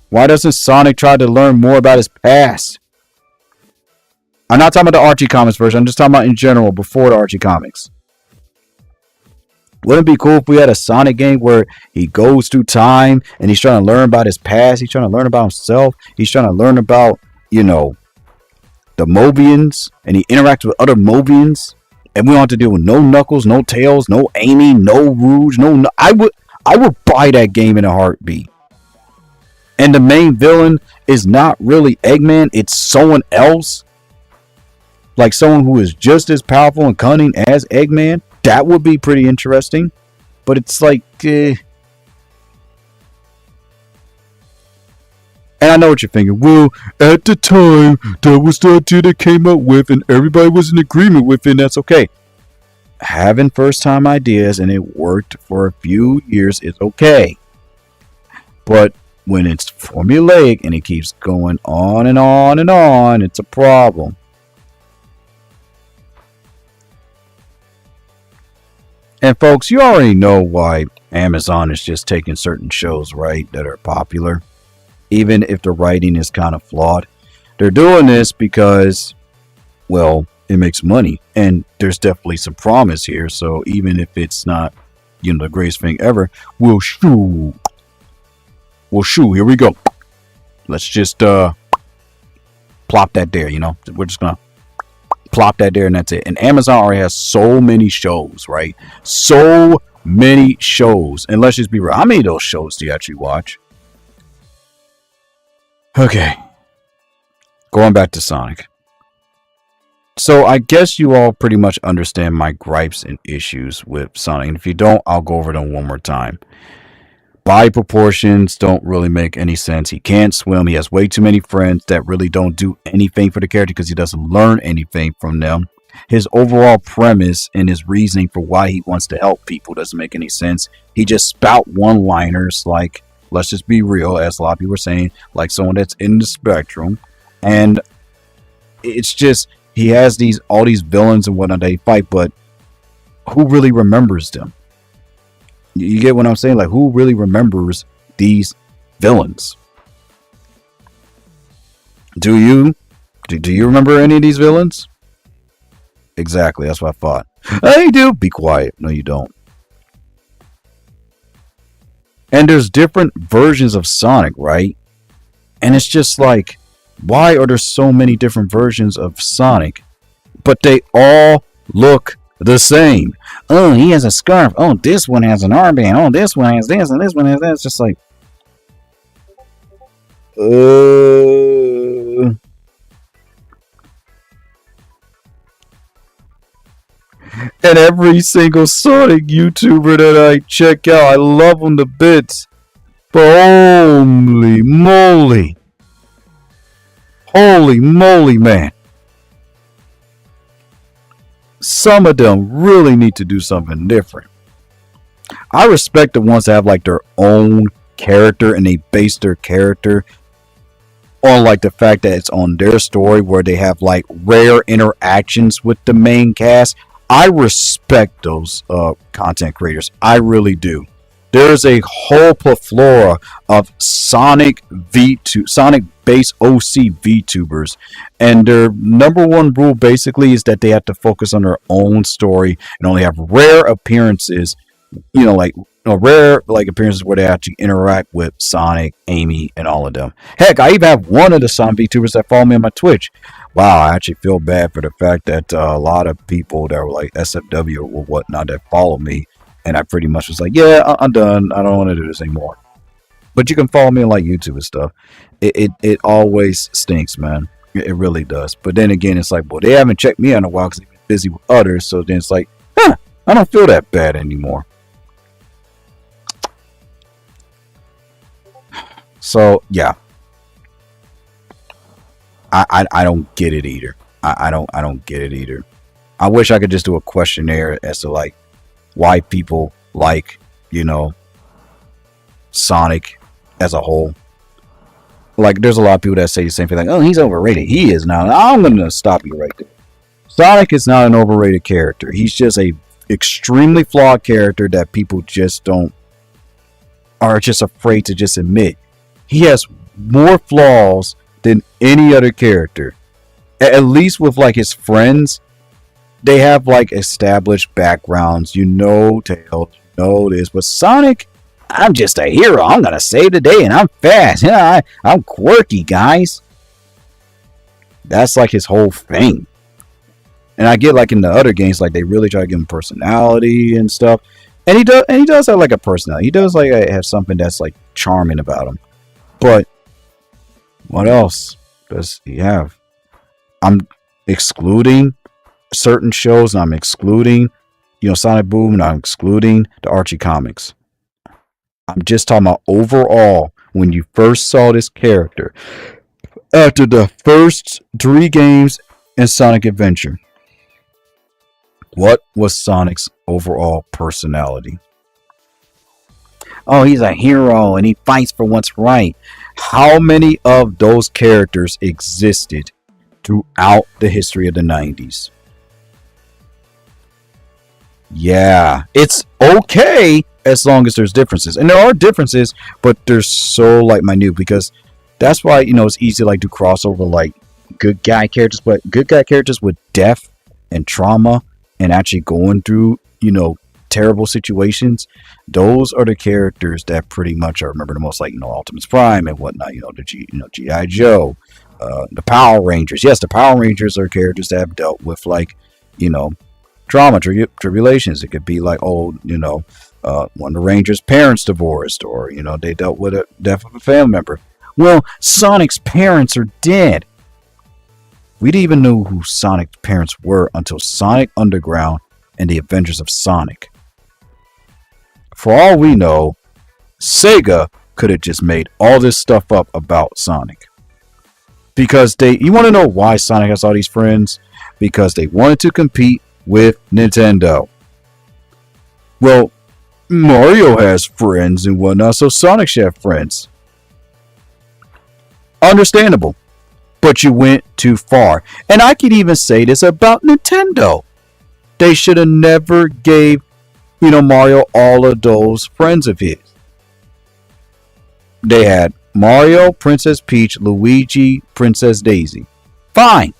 Why doesn't Sonic try to learn more about his past? I'm not talking about the Archie Comics version. I'm just talking about in general before the Archie Comics. Wouldn't it be cool if we had a Sonic game where he goes through time and he's trying to learn about his past? He's trying to learn about himself. He's trying to learn about, the Mobians, and he interacts with other Mobians. And we don't have to deal with no Knuckles, no Tails, no Amy, no Rouge, I would buy that game in a heartbeat. And the main villain is not really Eggman, it's someone else. Like someone who is just as powerful and cunning as Eggman. That would be pretty interesting. But it's like, and I know what you're thinking. Well, at the time, that was the idea they came up with, and everybody was in agreement with it, and that's okay. Having first time ideas and it worked for a few years is okay. But when it's formulaic and it keeps going on and on and on, it's a problem. And folks, you already know why Amazon is just taking certain shows, right, that are popular, even if the writing is kind of flawed. They're doing this because, well, it makes money, and there's definitely some promise here. So even if it's not, the greatest thing ever, we'll shoo. Here we go. Let's just plop that there. We're just gonna plop that there, and that's it. And Amazon already has so many shows, right? So many shows. And let's just be real. How many of those shows do you actually watch? Okay. Going back to Sonic. So I guess you all pretty much understand my gripes and issues with Sonic. And if you don't, I'll go over them one more time. Body proportions don't really make any sense. He can't swim. He has way too many friends that really don't do anything for the character because he doesn't learn anything from them. His overall premise and his reasoning for why he wants to help people doesn't make any sense. He just spout one-liners like, let's just be real, as a lot of people are saying, like someone that's in the spectrum. And it's just, he has all these villains and whatnot they fight, but who really remembers them? You get what I'm saying? Like, who really remembers these villains? Do you? Do you remember any of these villains? Exactly, that's what I thought. I do. Be quiet. No, you don't. And there's different versions of Sonic, right? And it's just like, why are there so many different versions of Sonic, but they all look the same? Oh, he has a scarf. Oh, this one has an armband. Oh, this one has this, and this one has that. It's just like, And every single Sonic YouTuber that I check out, I love them to bits. But holy moly. Holy moly, man. Some of them really need to do something different. I respect the ones that have like their own character and they base their character on like the fact that it's on their story where they have like rare interactions with the main cast. I respect those content creators. I really do. There's a whole plethora of Sonic based OC VTubers, and their number one rule basically is that they have to focus on their own story and only have rare appearances, rare like appearances where they actually interact with Sonic, Amy, and all of them. Heck, I even have one of the Sonic VTubers that follow me on my Twitch. Wow, I actually feel bad for the fact that a lot of people that were like SFW or whatnot that follow me, and I pretty much was like, yeah, I'm done. I don't want to do this anymore. But you can follow me on like YouTube and stuff. It always stinks, man. It really does. But then again, it's like, well, they haven't checked me out in a while because they've been busy with others. So then it's like, I don't feel that bad anymore. So yeah, I don't get it either. I don't get it either. I wish I could just do a questionnaire as to like why people like, Sonic as a whole. Like, there's a lot of people that say the same thing, like, oh, he's overrated. He is now. I'm gonna stop you right there. Sonic is not an overrated character. He's just a extremely flawed character that people just are just afraid to just admit. He has more flaws than any other character. At least with like his friends, they have like established backgrounds. Tails, this. But Sonic, I'm just a hero. I'm gonna save the day, and I'm fast. I'm quirky, guys. That's like his whole thing. And I get like in the other games, like they really try to give him personality and stuff. And he does have like a personality. He does like have something that's like charming about him. But what else does he have? excluding certain shows, and I'm excluding, Sonic Boom, and I'm excluding the Archie comics. I'm just talking about overall when you first saw this character after the first 3 games in Sonic Adventure. What was Sonic's overall personality? Oh, he's a hero and he fights for what's right. How many of those characters existed throughout the history of the 90s? Yeah, it's okay as long as there's differences. And there are differences, but they're so like minute, because that's why, it's easy to like do crossover like good guy characters, but good guy characters with death and trauma and actually going through, terrible situations. Those are the characters that pretty much I remember the most, like, Optimus Prime and whatnot, G.I. Joe, the Power Rangers. Yes, the Power Rangers are characters that have dealt with, like, trauma, tribulations. It could be like, one of the Rangers' parents divorced, or, they dealt with a death of a family member. Well, Sonic's parents are dead. We didn't even know who Sonic's parents were until Sonic Underground and the Adventures of Sonic. For all we know, Sega could have just made all this stuff up about Sonic. Because you want to know why Sonic has all these friends? Because they wanted to compete with Nintendo. Well, Mario has friends and whatnot, so Sonic should have friends. Understandable. But you went too far. And I could even say this about Nintendo. They should have never gave, Mario all of those friends of his. They had Mario, Princess Peach, Luigi, Princess Daisy. Fine.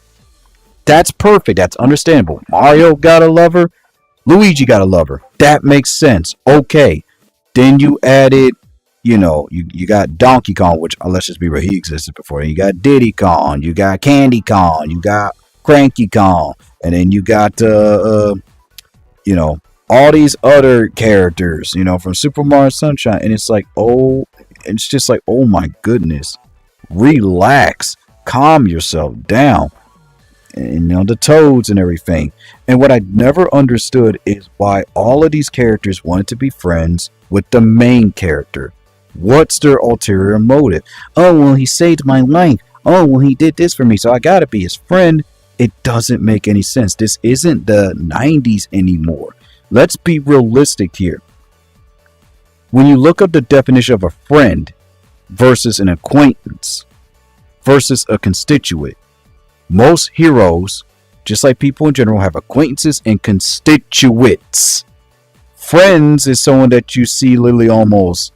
That's perfect. That's understandable. Mario got a lover. Luigi got a lover. That makes sense. Okay. Then you added, you got Donkey Kong, which, let's just be real, he existed before. You got Diddy Kong. You got Candy Kong. You got Cranky Kong. And then you got, all these other characters, from Super Mario Sunshine. And it's like, it's just like, oh my goodness. Relax. Calm yourself down. And, the Toads and everything. And what I never understood is why all of these characters wanted to be friends with the main character. What's their ulterior motive? Oh, well, he saved my life. Oh, well, he did this for me, so I gotta be his friend. It doesn't make any sense. This isn't the 90s anymore. Let's be realistic here. When you look up the definition of a friend versus an acquaintance versus a constituent, most heroes, just like people in general, have acquaintances and constituents. Friends is someone that you see literally almost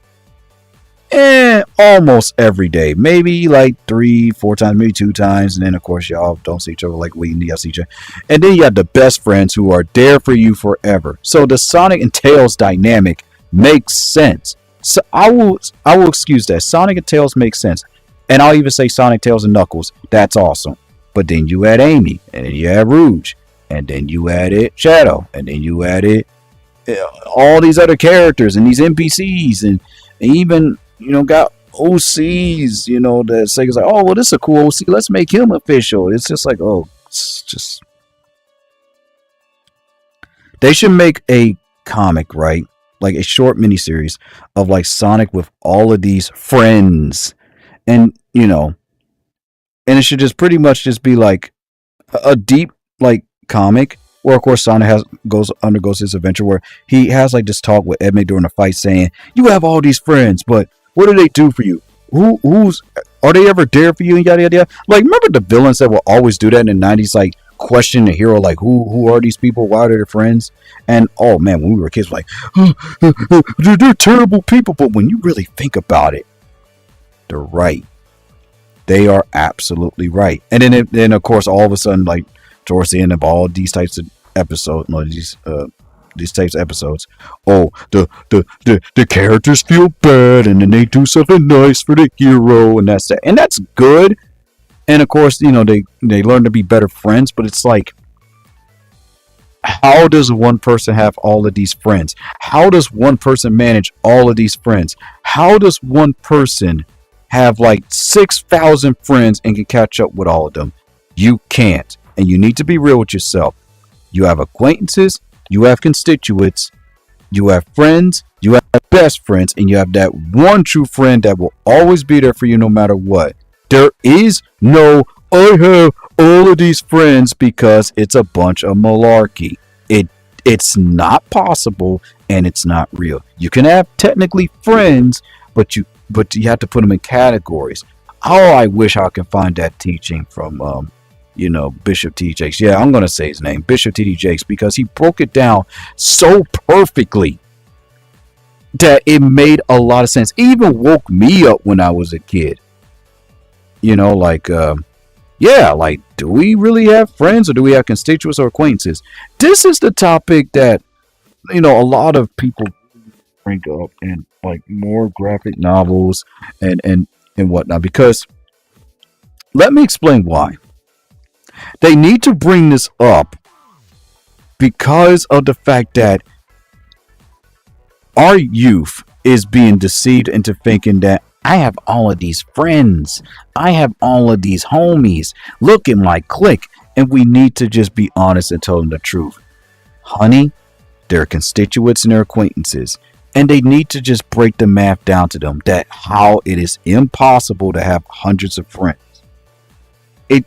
every day. Maybe like 3-4 times, maybe 2 times. And then, of course, y'all don't see each other like we see each other. And then you have the best friends who are there for you forever. So the Sonic and Tails dynamic makes sense. So I will excuse that. Sonic and Tails make sense. And I'll even say Sonic, Tails, and Knuckles. That's awesome. But then you add Amy. And then you add Rouge. And then you added Shadow. And then you added all these other characters and these NPCs. And even, got OCs, that Sega's like, oh, well, this is a cool OC. Let's make him official. It's just like, it's just. They should make a comic, right? Like a short miniseries of like Sonic with all of these friends. And, and it should just pretty much just be like a deep, like, comic. Or, of course, Sonic undergoes his adventure where he has like this talk with Edmund during the fight saying, you have all these friends, but what do they do for you? Are they ever there for you? And yada, yada, yada. Like, remember the villains that will always do that in the 90s? Like, question the hero, like, who are these people? Why are they their friends? And, oh, man, when we were kids, we're like, they're terrible people. But when you really think about it, they're right. They are absolutely right. And then of course, all of a sudden, like, towards the end of all these types of episodes, these types of episodes, the characters feel bad, and then they do something nice for the hero, and that's that, and that's good. And of course, they learn to be better friends. But it's like, how does one person have all of these friends? How does one person manage all of these friends? How does one person have like 6,000 friends and can catch up with all of them? You can't. And you need to be real with yourself. You have acquaintances, you have constituents, you have friends, you have best friends, and you have that one true friend that will always be there for you no matter what. There is no, I have all of these friends, because it's a bunch of malarkey. It it's not possible, and it's not real. You can have technically friends, but you have to put them in categories. Oh, I wish I could find that teaching from Bishop T. Jakes. Yeah, I'm gonna say his name, Bishop T. D. Jakes, because he broke it down so perfectly that it made a lot of sense. It even woke me up when I was a kid. Like yeah, like, do we really have friends, or do we have constituents or acquaintances? This is the topic that a lot of people bring up in like more graphic novels and whatnot. Because let me explain why they need to bring this up, because of the fact that our youth is being deceived into thinking that I have all of these friends, I have all of these homies, look at my clique. And we need to just be honest and tell them the truth. Honey, they're constituents and their acquaintances. And they need to just break the math down to them that how it is impossible to have hundreds of friends. It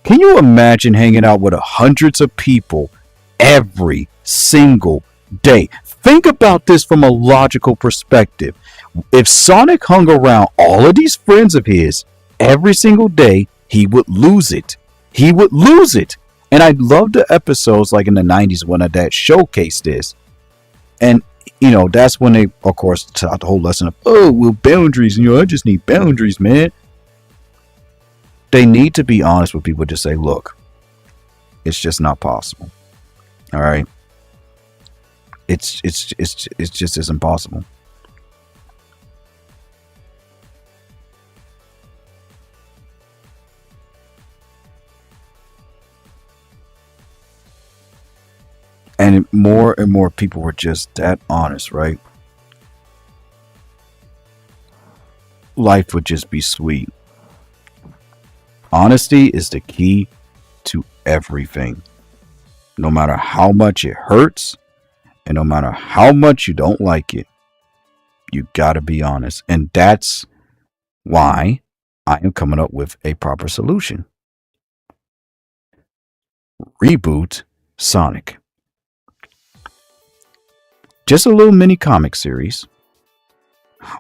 Can you imagine hanging out with hundreds of people every single day? Think about this from a logical perspective. If Sonic hung around all of these friends of his every single day, he would lose it. He would lose it. And I love the episodes like in the 90s when that showcased this. And, that's when they, of course, taught the whole lesson of, oh, well, boundaries. I just need boundaries, man. They need to be honest with people to say, look, it's just not possible. All right. It's just as impossible. And more people were just that honest, right? Life would just be sweet. Honesty is the key to everything. No matter how much it hurts, and no matter how much you don't like it, you gotta be honest. And that's why I am coming up with a proper solution. Reboot Sonic. Just a little mini comic series.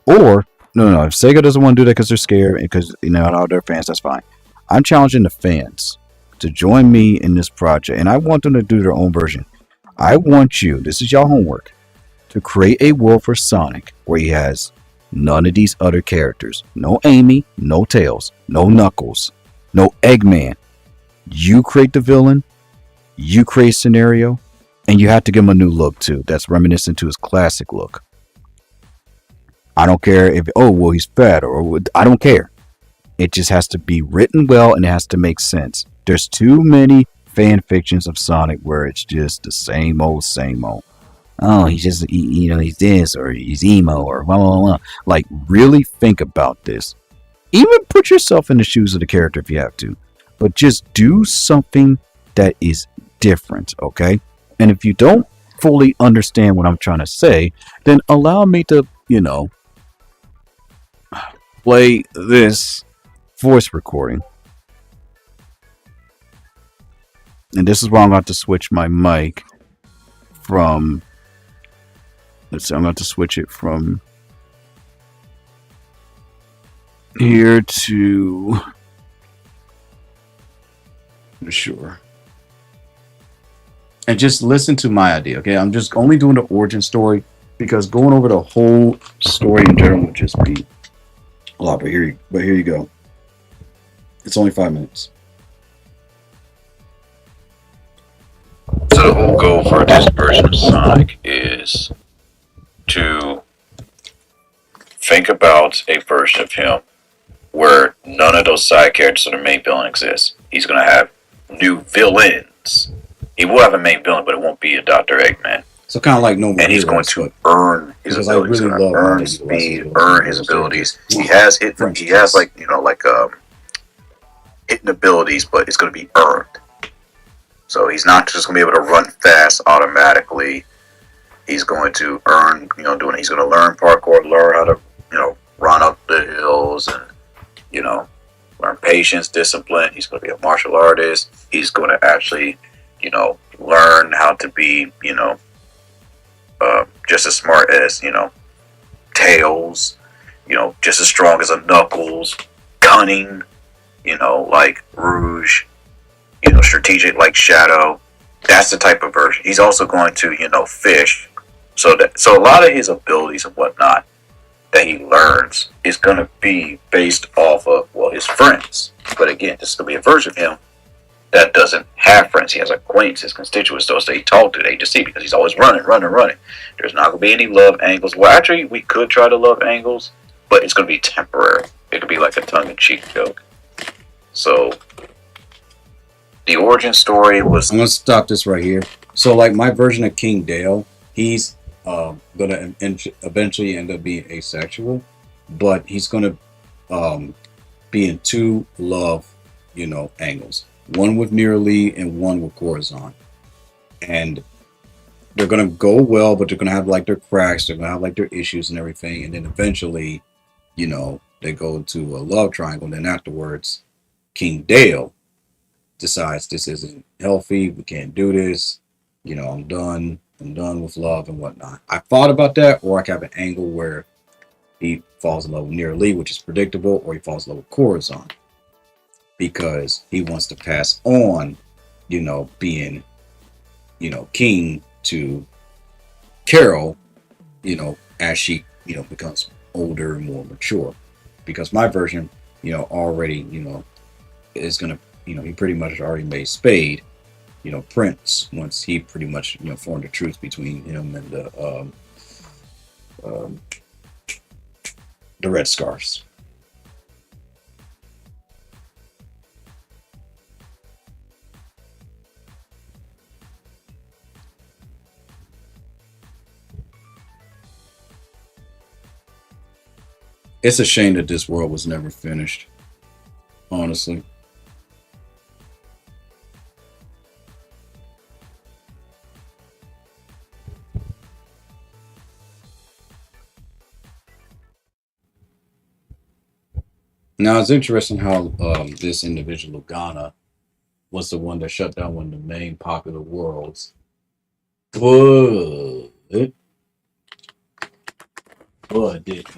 Or, no, if Sega doesn't want to do that because they're scared, because, all their fans, that's fine. I'm challenging the fans to join me in this project, and I want them to do their own version. I want you, this is y'all homework, to create a world for Sonic where he has none of these other characters. No Amy, no Tails, no Knuckles, no Eggman. You create the villain, you create scenario, and you have to give him a new look too. That's reminiscent to his classic look. I don't care if, oh, well, he's fat, or I don't care. It just has to be written well, and it has to make sense. There's too many fan fictions of Sonic where it's just the same old, same old. Oh, he's just, he's this, or he's emo, or blah, blah, blah. Like, really think about this. Even put yourself in the shoes of the character if you have to. But just do something that is different, okay? And if you don't fully understand what I'm trying to say, then allow me to, play this voice recording. And this is why I'm going to switch my mic from, let's see, I'm going to switch it from here to, sure. And just listen to my idea, okay? I'm just only doing the origin story because going over the whole story in general would just be a lot. But here you go. It's only 5 minutes. So the whole goal for this version of Sonic is to think about a version of him where none of those side characters of the main villain exists. He's going to have new villains. He will have a main villain, but it won't be a Dr. Eggman. So kind of like No More And he's going to earn his abilities. He's going to earn speed, earn his abilities. He has hit. He has hidden abilities, but it's going to be earned. So he's not just going to be able to run fast automatically. He's going to earn, he's going to learn parkour, learn how to, run up the hills and, you know, learn patience, discipline. He's going to be a martial artist. He's going to actually, learn how to be, just as smart as, Tails, just as strong as a Knuckles, cunning, like Rouge, strategic like Shadow. That's the type of version. He's also going to, fish. So a lot of his abilities and whatnot that he learns is going to be based off of, well, his friends. But again, this is going to be a version of him that doesn't have friends. He has acquaintances, constituents, those that he talked to, they just see because he's always running, running, running. There's not going to be any love angles. Well, actually, we could try to love angles, but it's going to be temporary. It could be like a tongue-in-cheek joke. So the origin story was. I'm gonna stop this right here. So, like my version of King Dale, he's gonna eventually end up being asexual, but he's gonna be in two love, angles. One with Nearly and one with Corazon, and they're gonna go well, but they're gonna have like their cracks. They're gonna have like their issues and everything, and then eventually, they go to a love triangle. And then afterwards, King Dale decides this isn't healthy. We can't do this. I'm done. I'm done with love and whatnot. I thought about that, or I could have an angle where he falls in love with Nearly, which is predictable, or he falls in love with Corazon because he wants to pass on, being, king to Carol, as she, becomes older and more mature. Because my version, already, is gonna, he pretty much already made Spade, Prince, once he pretty much, formed a truce between him and um, the Red Scarves. It's a shame that this world was never finished, honestly. Now it's interesting how this individual Ghana was the one that shut down one of the main popular worlds, but didn't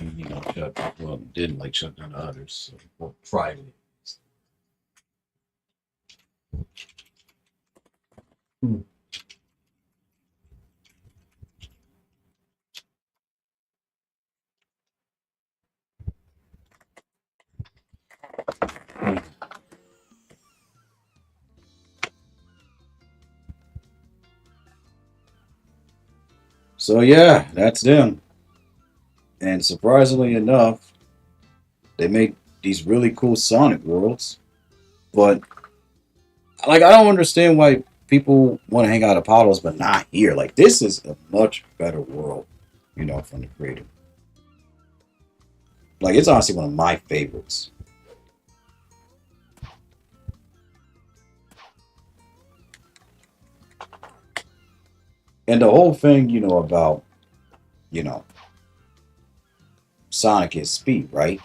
didn't like shut down the others, or private. So yeah, that's them. And surprisingly enough, they make these really cool Sonic worlds, but like I don't understand why people want to hang out at Apollo's but not here. Like this is a much better world, from the creator. Like it's honestly one of my favorites. And the whole thing, about, you know, Sonic is speed, right?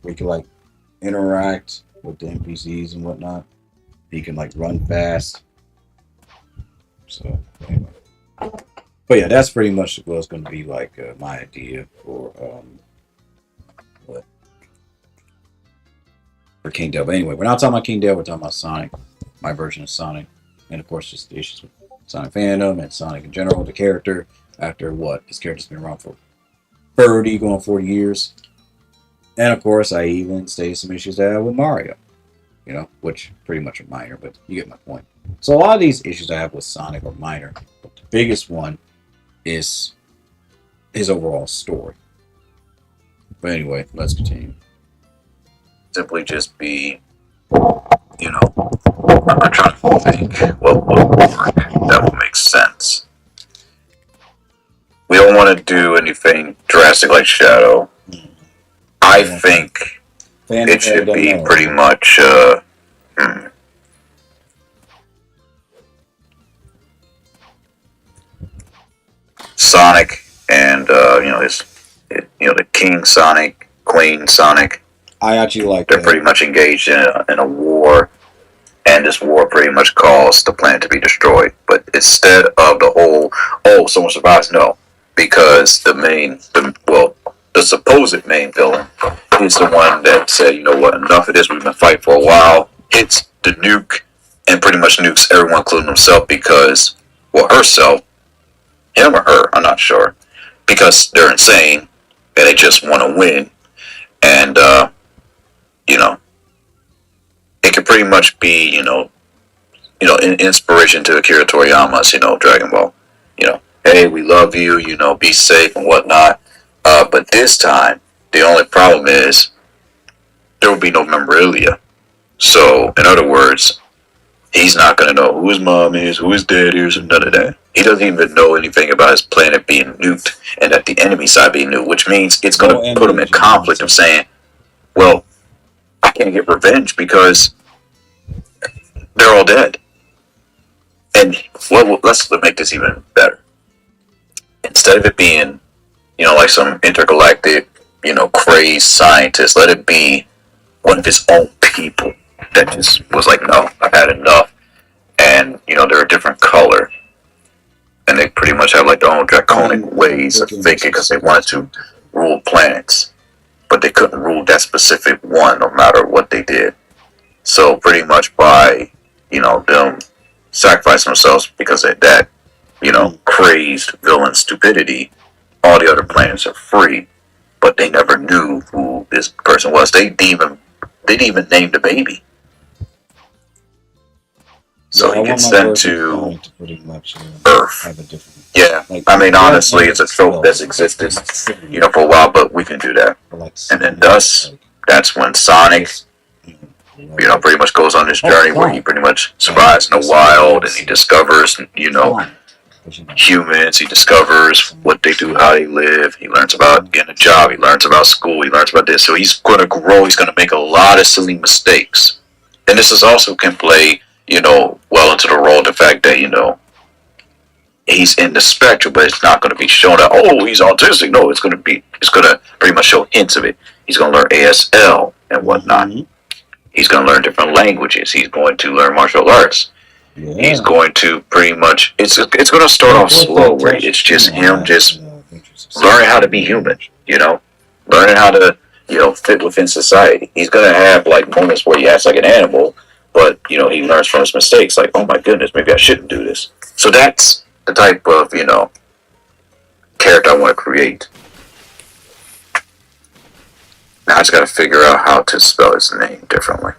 We can like interact with the NPCs and whatnot. He can like run fast. So anyway. But yeah, that's pretty much what's going to be like my idea what for King Dale. But anyway, we're not talking about King Dale. We're talking about Sonic, my version of Sonic, and of course just the issues with Sonic fandom and Sonic in general. The character after what this character's been around for 30, going 40 years, and of course I even stated some issues that I have with Mario. Which pretty much are minor, but you get my point. So a lot of these issues I have with Sonic are minor, but the biggest one is his overall story. But anyway, let's continue. Simply just be, I'm trying to think what would work that would make sense. We don't want to do anything drastic like Shadow. I think Fan It of should that be pretty metal. much hmm, Sonic and the King Sonic, Queen Sonic. I actually like They're that. pretty much engaged in a war, and this war pretty much caused the planet to be destroyed. But instead of the whole, oh, someone survives, no, because the supposed main villain is the one that said, you know what, enough of this. We've been fighting for a while. Hits the nuke and pretty much nukes everyone, including himself, because well, herself, him or her, I'm not sure, because they're insane and they just want to win. And you know, it could pretty much be an inspiration to Akira Toriyama's, Dragon Ball. Hey, we love you, be safe and whatnot. But this time, the only problem is there will be no memorabilia. So, in other words, he's not going to know who his mom is, who his dad is, and none of that. He doesn't even know anything about his planet being nuked and that the enemy side being nuked, which means it's going No to put him in amnesia conflict of nonsense. saying, well, I can't get revenge because they're all dead. And let's make this even better. Instead of it being, like some intergalactic, crazed scientist, let it be one of his own people that just was like, no, I've had enough. And, they're a different color. And they pretty much have like their own draconic I'm ways of thinking this thinking because is they going wanted to be to different. rule planets. But they couldn't rule that specific one no matter what they did. So pretty much by, them sacrificing themselves because of that, Mm. crazed villain stupidity, all the other planets are free. But they never knew who this person was. They didn't even name the baby. So Yeah, I he want gets my sent version of to Sonic to pretty much Earth. have a different, Yeah, like I mean he has honestly, names it's and a trope spells, that's but like existed, specifically for a while, but we can do that. for like And then Sonic, thus, like that's when Sonic, just whatever. pretty much goes on this Oh, journey where he Sonic. pretty much Like survives in the wild and he SONIC. discovers, Sonic. But you know, humans. He discovers Sonic. what they do, how they live. He learns about Sonic. getting a job. He Sonic. learns about school. He learns about this. So he's going to grow. He's going to make a lot of silly mistakes. And this is also can play, well into the role of the fact that, he's in the spectrum, but it's not going to be shown that, oh, he's autistic. No, it's going to pretty much show hints of it. He's going to learn ASL and whatnot. Mm-hmm. He's going to learn different languages. He's going to learn martial arts. He's Yeah. going to pretty much, it's going to start Yeah, off voice slow, that where it's touched just on him that just Adventures of learning Sonic how to be very human, much. learning how to, fit within society. He's going to have like moments where he acts like an animal, but, he learns from his mistakes. Like, oh my goodness, maybe I shouldn't do this. So that's the type of, character I want to create. Now I just got to figure out how to spell his name differently.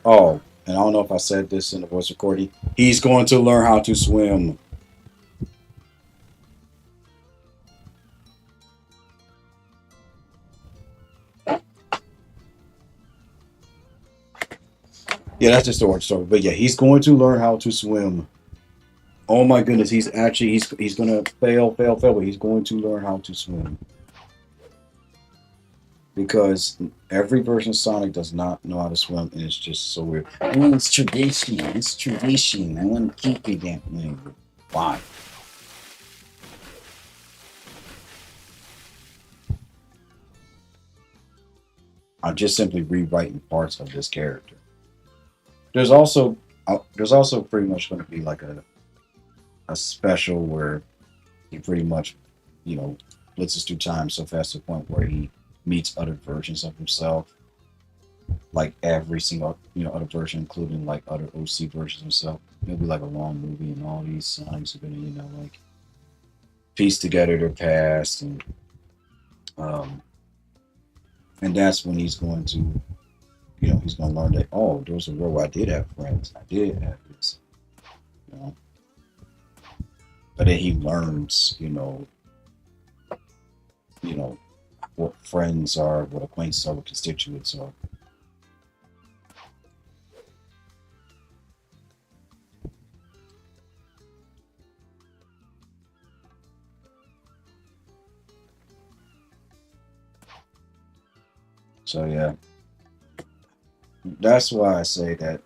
Oh, and I don't know if I said this in the voice recording. He's going to learn how to swim. Yeah, that's just the origin story. But yeah, he's going to learn how to swim. Oh my goodness, he's gonna fail, but he's going to learn how to swim. Because every version of Sonic does not know how to swim, and it's just so weird. Oh, it's tradition. It's tradition. I want to keep it that way. Why? I'm just simply rewriting parts of this character. There's also there's also pretty much going to be like a special where he pretty much blitzes through time so fast to the point where he meets other versions of himself, like every single other version, including like other OC versions of himself. It'll be like a long movie, and all these Sonics are gonna like piece together their past, um, and that's when he's going to he's going to learn that, oh, there was a world where I did have friends, I did have this, you know. But then he learns, you know what friends are, what acquaintances are, what constituents are. So yeah, That's why I say that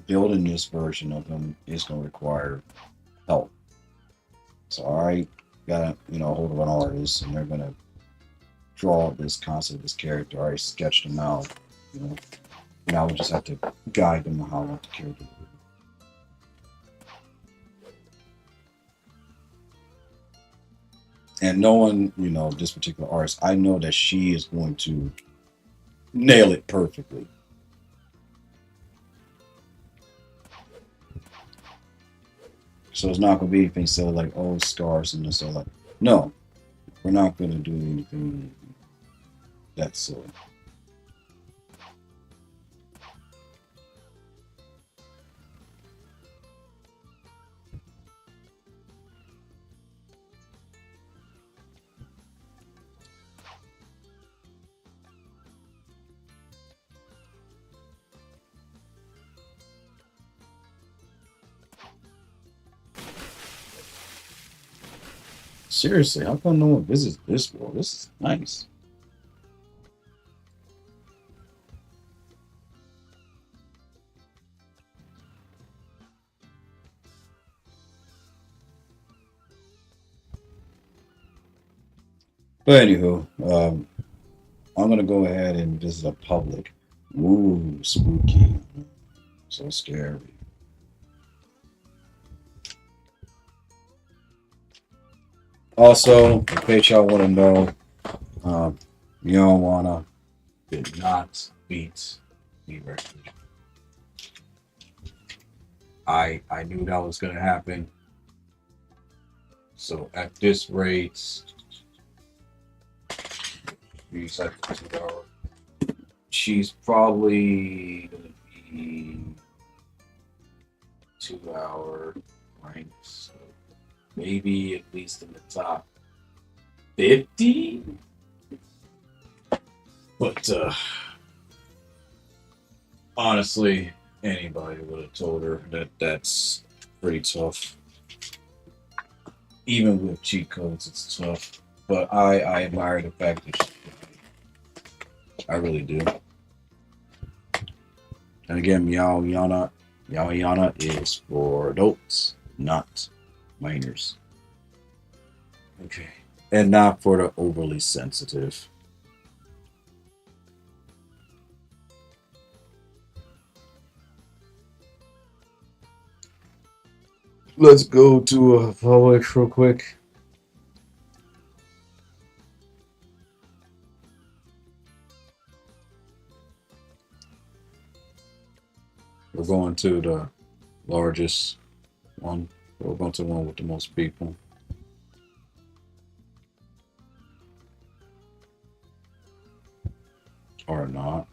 building this version of him is going to require help. So I got hold of an artist, and they're going to draw this concept, this character. I already sketched him out, you know, and I would just have to guide them on how I want the character to be. And knowing, this particular artist, I know that she is going to nail it perfectly. So it's not going to be anything silly like, oh, scars and this, or like, no, we're not going to do anything that silly. Seriously, how come no one visits this world? This is nice. But anywho, I'm gonna go ahead and visit a public. Ooh, spooky. So scary. Also, in case y'all want to know, um, you don't wanna did not beat the record. I knew that was gonna happen. So at this rate, we set 2 hours. She's probably gonna be 2 hour rank, so maybe at least in the top 50. But honestly, anybody would have told her that that's pretty tough. Even with cheat codes, it's tough. But I admire the fact that I really do. And again, Meow Yana is for adults, not minors. Okay. And not for the overly sensitive. Let's go to a public real quick. We're going to the largest one. We're going to the one with the most people. Or not.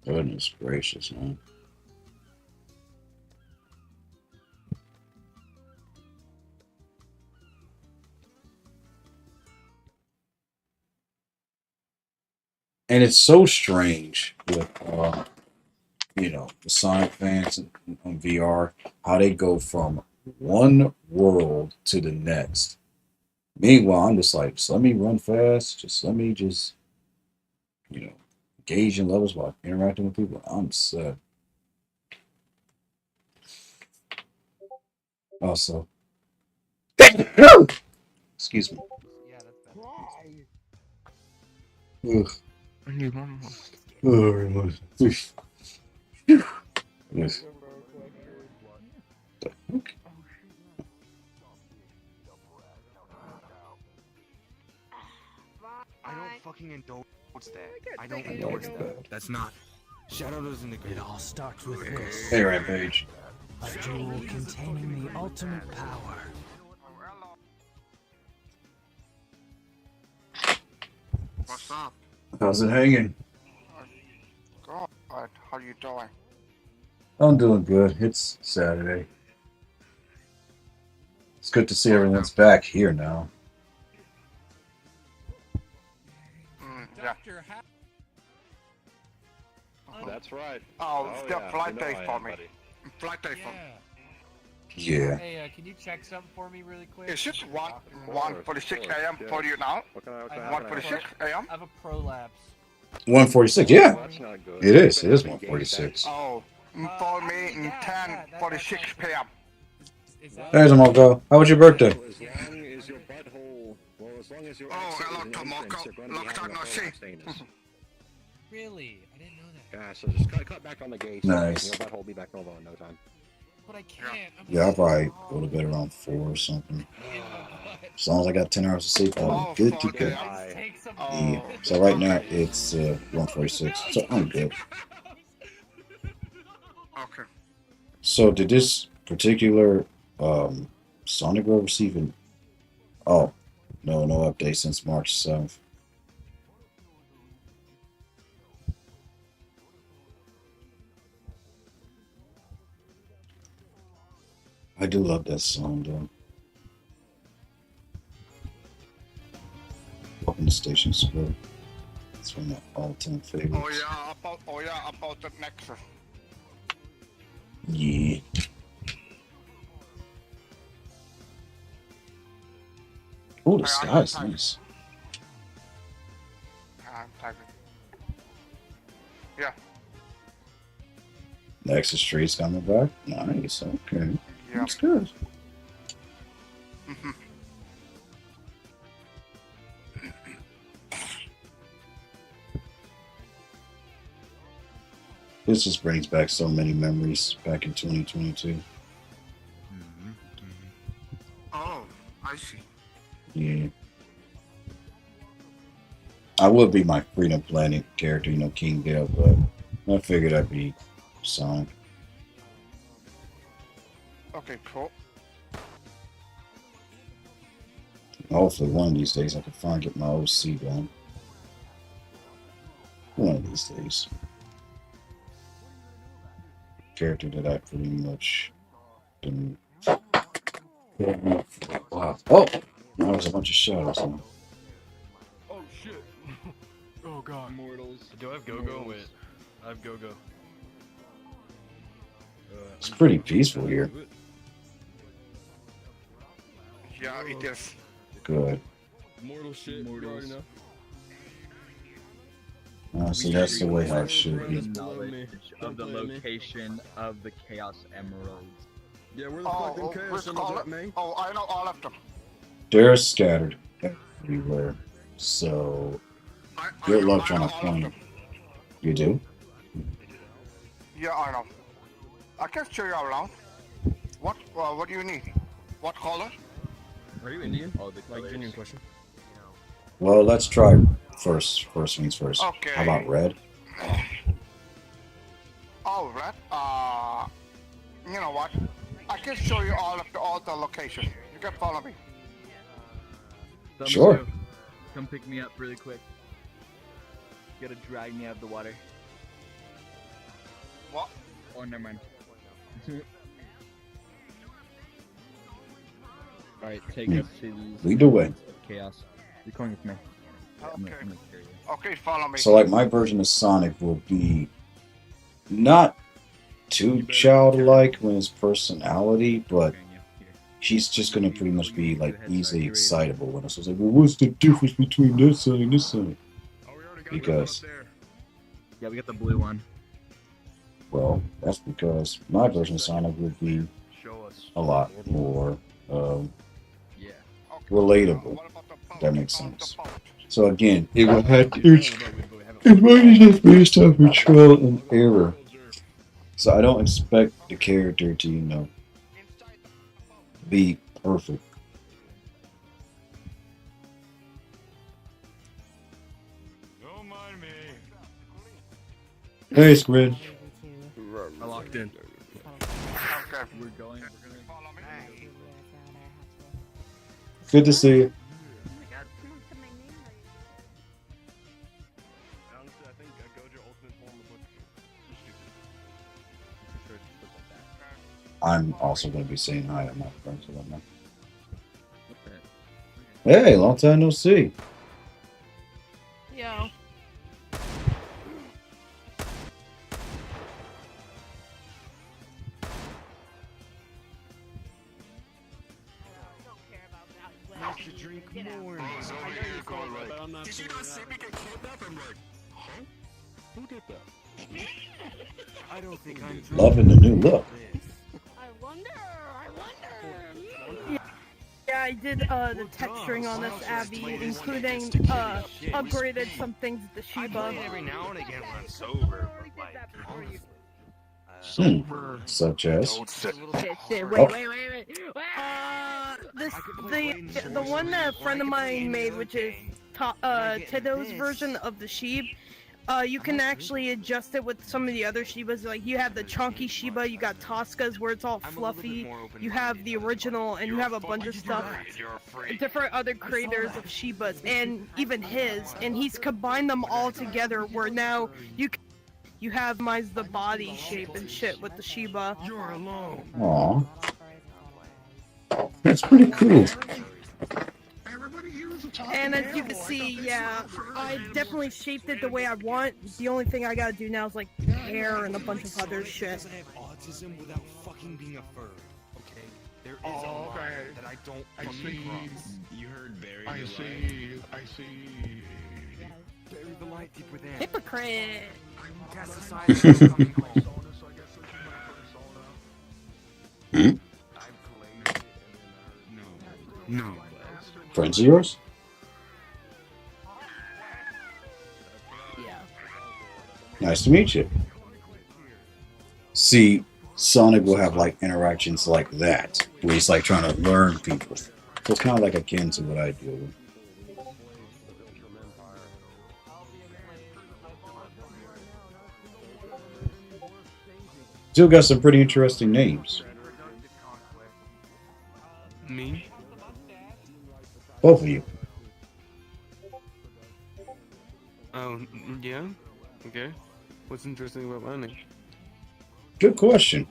Goodness gracious, man. And it's so strange with the Sonic fans on VR, how they go from one world to the next. Meanwhile, I'm just like, just let me run fast. Just let me just, you know, engage in levels while interacting with people. I'm set. Also, excuse me. Yeah, that's better. Ugh. I need one more. Oh, very much. Yes. Okay. I don't fucking endorse that. I don't Yeah, endorse it's that. bad. That's not. Shadow doesn't agree. It all starts with this. Hey, Rampage. A jewel containing the ultimate power. What's up? How's it hanging? God, how you doing? I'm doing good. It's Saturday. It's good to see everyone's back here now. Yeah. That's right. Oh, Oh, it's yeah, flight you know day I for am, me. buddy. Flight day for me. Yeah. Hey, can you check something for me really quick? Is it one Of 1:46 course, a.m. yeah. for you now? What can I, I how have can I help? 1:46 a.m. I have a prolapse. 146. Oh, Yeah. that's not good. It is. You've It is been having gaze 146. Oh, for me in 10:46 p.m. Is that There's a Mogo. How was your birthday? So as long as your butthole, well, as long as your Oh, exit hello, is an entrance, Tomoko. you're going to be Long having time a no see. prolapsed anus. really? I didn't know that. Yeah, so just cut back on the gaze. Nice. Your butthole will be back normal in no time. But I can't. Yeah, I'll probably go to bed around 4 or something. As long as I got 10 hours of sleep, I'll Oh, be good to 4 go. a.m. Take some. Yeah. Oh, So right now okay. it's 146. So I'm good. Okay. So did this particular Sonic Road receive an oh no update since March 7th. I do love that song though. Welcome to Station Square. It's one of my all-time favorites. Oh yeah, about the Nexus. Yeah. Oh, the Hey, I'm sky's typing. nice. I'm typing. Yeah, Nexus Street's coming back. Nice. Okay. yeah. That's good. Mhm. This just brings back so many memories back in 2022. Oh, I see. Yeah. I would be my Freedom Planet character, King Dale, but I figured I'd be Sonic. Okay, cool. Hopefully one of these days I can finally get my OC done. One of these days. Character that I pretty much been. Wow. Oh! Now there's a bunch of shadows. Huh? Oh shit. Oh god. Immortals. Do I have go-go? Wait. I have go-go. It's pretty peaceful here. Yeah, it is. Good. Immortal shit. You already know. See, that's the way how it should be. Knowledge of the location of the Chaos Emeralds. Yeah, where the fuck them which chaos symbols color? at, man? Oh, I know all of them. They're scattered everywhere. So, I good know- luck I trying know to all of find them. them. You do? Yeah, I know. I can show you around. What do you need? What color? Are you Indian? Oh, the Like, colors. genuine question. Well, let's try first. First things first. Okay. How about red? Oh, red. You know what? I can show you all the locations. You can follow me. Sure. Come pick me up really quick. You gotta drag me out of the water. What? Oh, never mind. Alright, take us to these Lead the way. Chaos. You're coming with me. I'm Okay. gonna carry you. Okay, follow me. So, like, my version of Sonic will be not too childlike when his personality, but Carrying you. Here. he's just gonna pretty much be like easily excitable when it's like, well, what's the difference between this Sonic and this Sonic? Oh, we already got Because- one up there. Yeah, we got the blue one. Well, that's because my version of Sonic would be Show us. a lot more Yeah. Okay. relatable. What about the boat? That makes On the sense. boat. So again, it will have But we haven't it might be just based off of trial and error. So I don't expect the character to, Inside the be perfect. Don't mind me. Hey, Squid. I locked in. boat. Okay. We're going. We're gonna. Follow me. Good to see you. Honestly, I think Gojo Ultimate Form would look stupid. I'm also going to be saying hi to my friends and whatnot. Okay. Hey, long time no see. Yo. should drink more. Oh, he's over here going like, But I'm not Did you feeling not see that. me get kidnapped? I'm like, huh? Who did that? I don't think I'm Loving the new look. I wonder. Yeah, I did the texturing on this Abby, including upgraded some things at the I Shiba. play it every now and again when I'm sober, but like, Hmm. Such as. don't sit. Wait. The one that a friend of mine made, which is Tedo's version of the Sheep. You can actually adjust it with some of the other Shibas. Like you have the chunky Shiba, you got Tosca's where it's all fluffy. You have the original, and you have a bunch of stuff. Different other creators of Shibas, and even his, and he's combined them all together. Where now you have the body shape and shit with the Shiba. you're alone. Aw. That's pretty cool. And as you can see, yeah, I definitely shaped it the way I want. The only thing I gotta do now is like hair and a bunch of other shit. Doesn't have autism without fucking being a fur. Okay, there is a line that I don't fucking cross. You heard Barry. I see. Bury the light deep within. Hypocrite. Cast aside the coming home. Hmm? No. Friends of yours? Yeah. Nice to meet you. See, Sonic will have like interactions like that, where he's like trying to learn people. So it's kind of like akin to what I deal with. Still got some pretty interesting names. Me? Both of you. Oh, yeah? Okay. What's interesting about my name? Good question.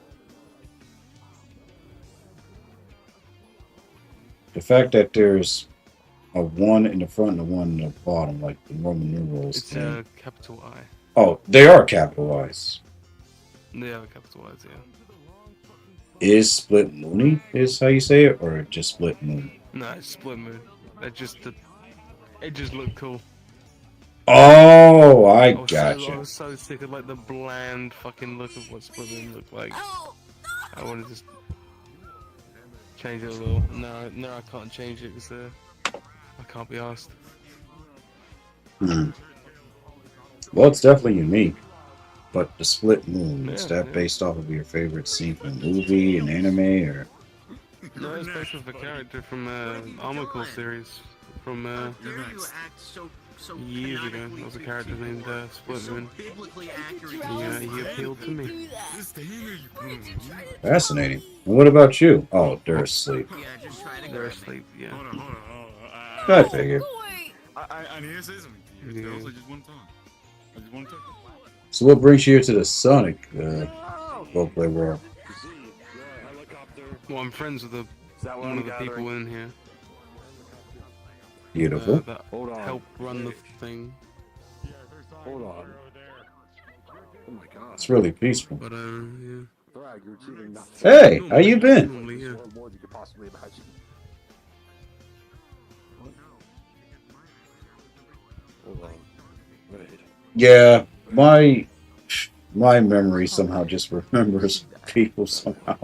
The fact that there's a 1 in the front and a 1 in the bottom, like the Roman numerals. It's and- capital I. Oh, they are capitalized. They are capitalized, yeah. Is split moony is how you say it, or just split moon? No, it's split moon. It just looked cool. Oh, I I gotcha. was so sick of like the bland fucking look of what split moon looked like. I want to just change it a little. No, I can't change it because I can't be asked. Hmm. Well, it's definitely unique. But the split moon, is Yeah, that yeah. based off of your favorite scene from a movie, an anime, or? No, it's based off a character from Armor Core series from years ago. There was a character named Split Moon. He appealed to me. Fascinating. And what about you? Oh, they're asleep. They're asleep, yeah. I figured. I need to say something to you. Yeah. Also, just one time. I just want to talk. So what brings you here to the Sonic roleplay world? Well, I'm friends with one of the people in here Beautiful. that Hold on. help run the thing. Hold on. Oh my god. It's really peaceful. But yeah. Brag, you're achieving nothing. Hey, how you been? Normally, yeah. More than you could possibly imagine. Hold on. Wait. Yeah, my memory somehow just remembers people somehow.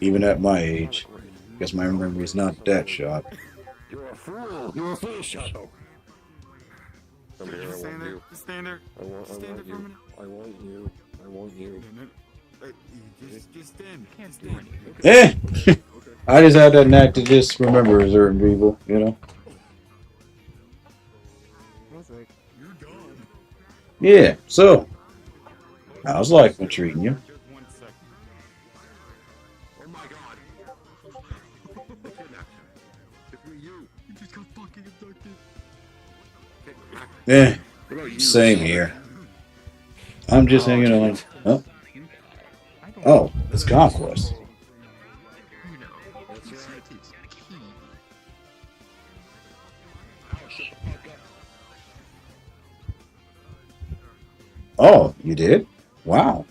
Even at my age. Guess my memory is not that shot. You're a fool. You're a fool, Shadow. Come here, I Just stand want there. you. Just stand there. I want Stand there for a you. minute. I want you. I want you. Just stand. Can't stand. Eh! I just had that knack to just remember certain people, you know? You're gone. Yeah, so, how's life been treating you? Just 1 second. Oh my god. If we you. You just got fucking abducted. Eh, What about you? same here. I'm just hanging on. Huh? Oh, it's Conquest. That's right. Oh, you did? Wow.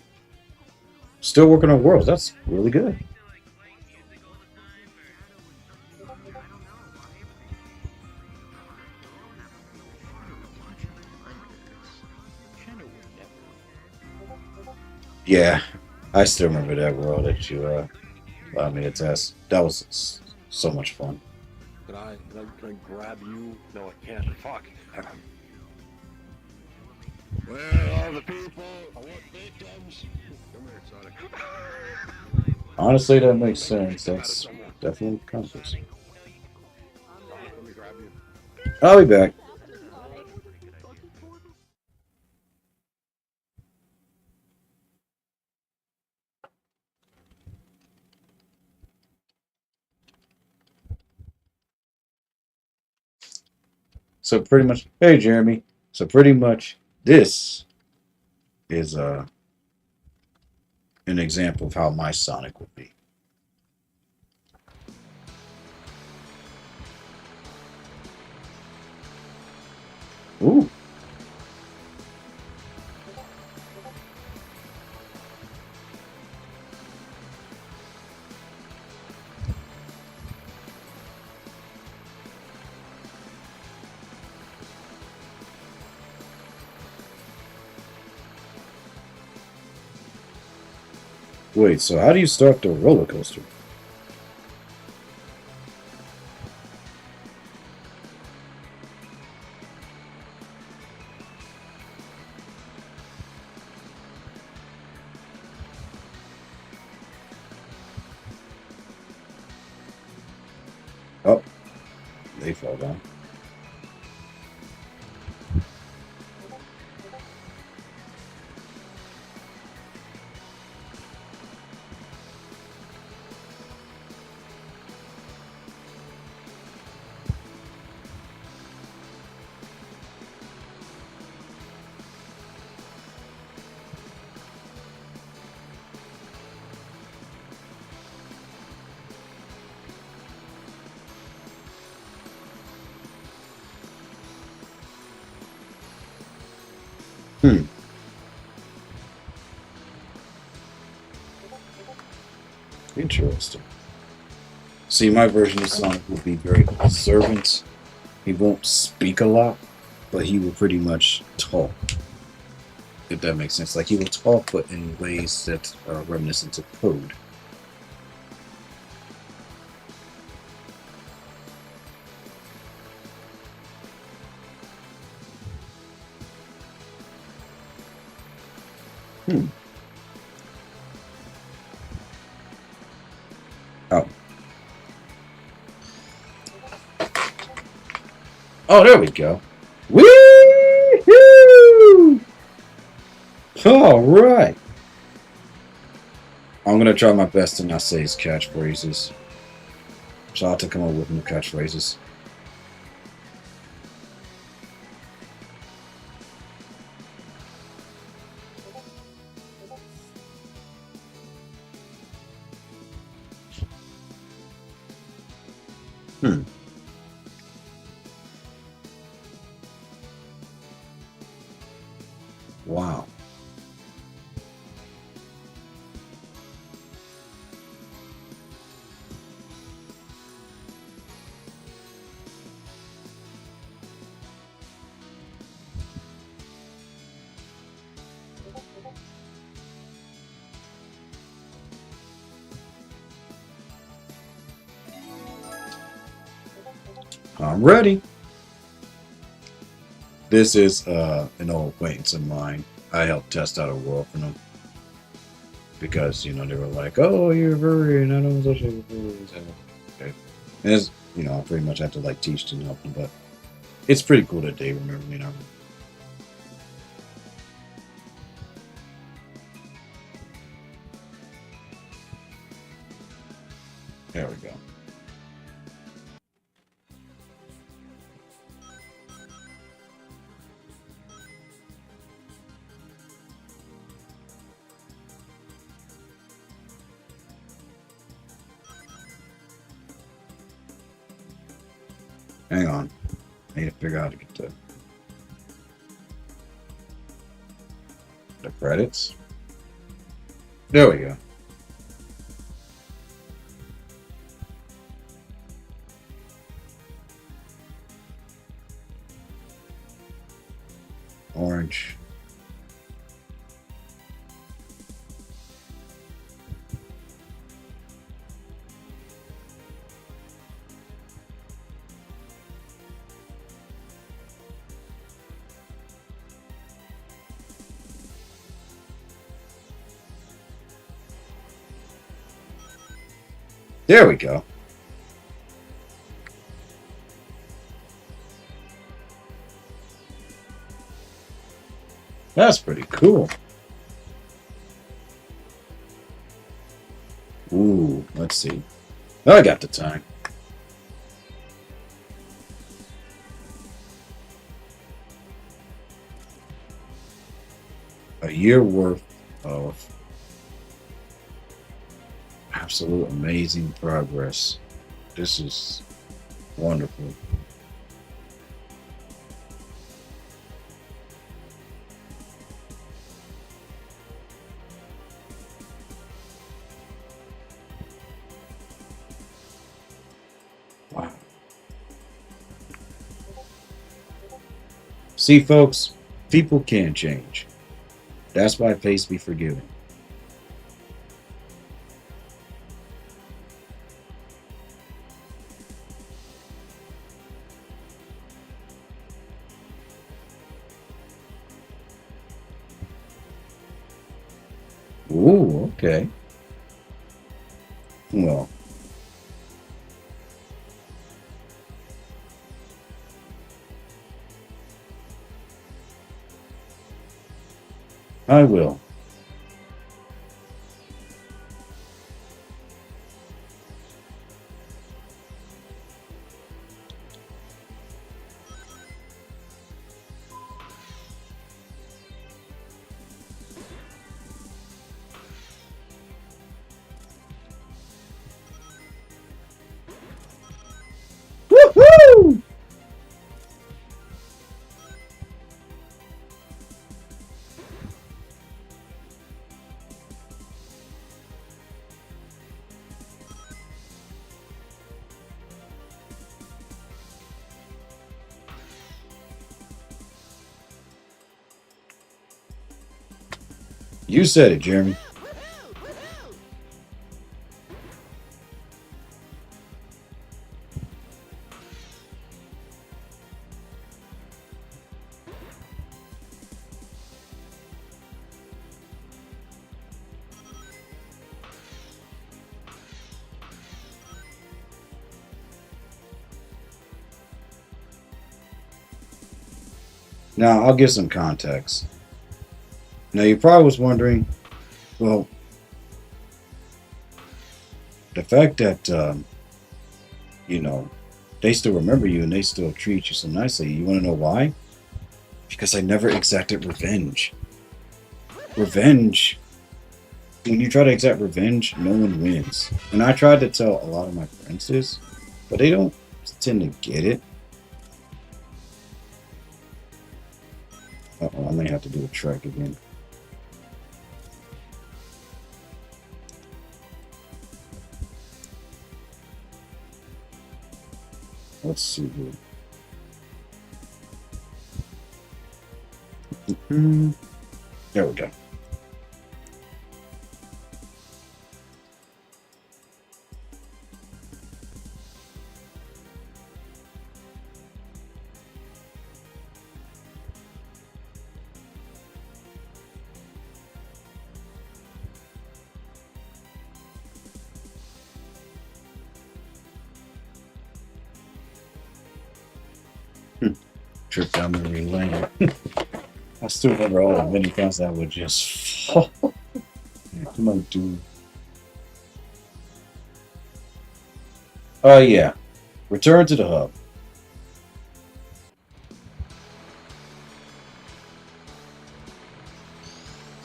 Still working on Worlds. That's really good. Yeah, I still remember that world that you allowed me to test. That was so much fun. Can I grab you? No, I can't. Fuck. Where are the people? I want victims. Come here, Sonic. Honestly, that makes sense. That's definitely compass. Sonic, let me grab you. I'll be back. So pretty much, hey Jeremy. So pretty much, this is an example of how my Sonic would be. Ooh. Wait, so how do you start the roller coaster? Oh, they fell down. Hmm. Interesting. See, my version of Sonic will be very observant. He won't speak a lot, but he will pretty much talk. If that makes sense. Like, he will talk, but in ways that are reminiscent of code. Hmm. Oh. Oh, there we go. Woo-hoo! All right. I'm going to try my best to not say his catchphrases. So I'll have to come up with new catchphrases. Hmm. Wow. I'm ready. This is an old acquaintance of mine. I helped test out a world for them because they were like, "Oh, you're a furry, and I don't associate with furries." Okay. And it's, I pretty much have to like teach them and help them, but it's pretty cool that they remember me. There we go. Hang on. I need to figure out how to get the credits. There we go. Orange. There we go. That's pretty cool. Ooh, let's see. I got the time. A year worth of absolute amazing progress. This is wonderful. Wow. See, folks, people can change. That's why face be forgiven. Ooh, okay. Well, I will. Woohoo! You said it, Jeremy. Now, I'll give some context. Now, you probably was wondering, well, the fact that, you know, they still remember you and they still treat you so nicely, you want to know why? Because I never exacted revenge. Revenge, when you try to exact revenge, no one wins. And I tried to tell a lot of my friends this, but they don't tend to get it. Uh-oh, I may have to do a track again. Let's see here. There we go. Trip down memory lane. I still remember all the many times I would just fall. Come on, dude. Yeah. Return to the hub.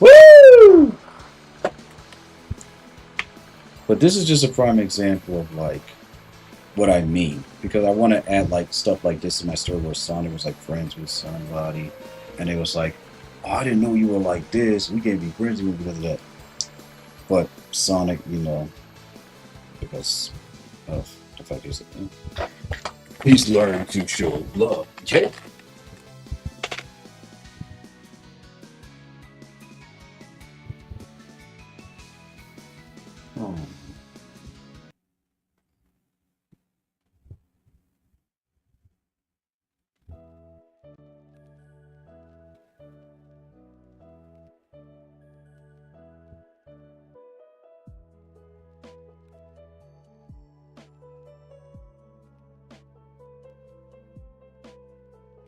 Woo! But this is just a prime example of like what I mean, because I want to add like stuff like this in my story where Sonic was like friends with somebody, and it was like, oh, I didn't know you were like this. We can't be friends with you because of that. But Sonic, you know, because of the fact is, he's learned to show love. Yeah. Oh.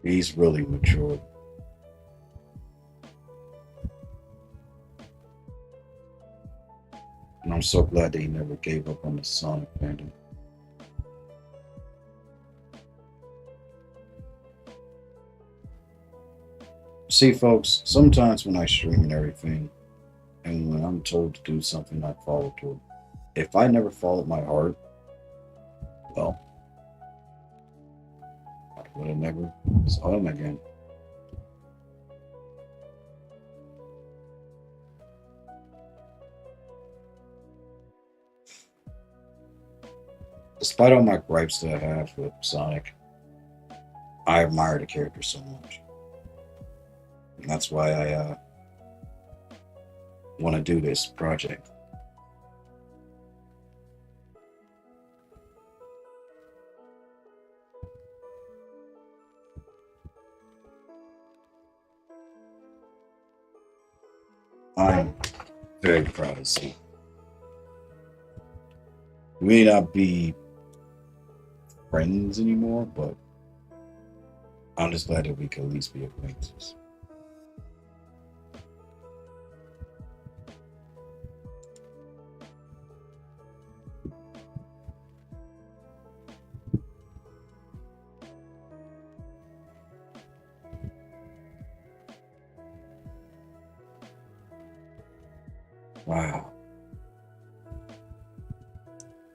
He's really mature. And I'm so glad that he never gave up on the Sonic fandom. See, folks, sometimes when I stream and everything, and when I'm told to do something, I follow through. If I never followed my heart, well, I would have never saw him again. Despite all my gripes that I have with Sonic, I admire the character so much. And that's why I want to do this project. I'm very proud of Z. We may not be friends anymore, but I'm just glad that we can at least be acquaintances. Wow.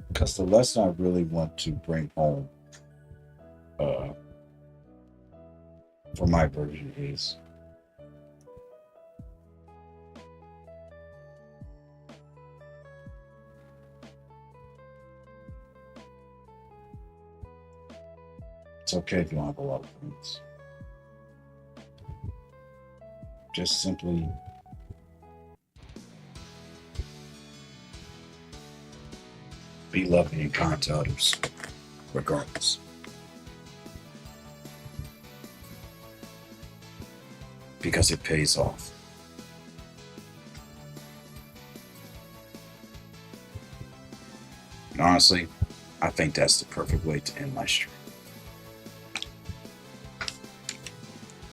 Because the lesson I really want to bring home for my version is it's okay if you don't have a lot of friends. Just simply be loving and kind to others, regardless. Because it pays off. And honestly, I think that's the perfect way to end my stream.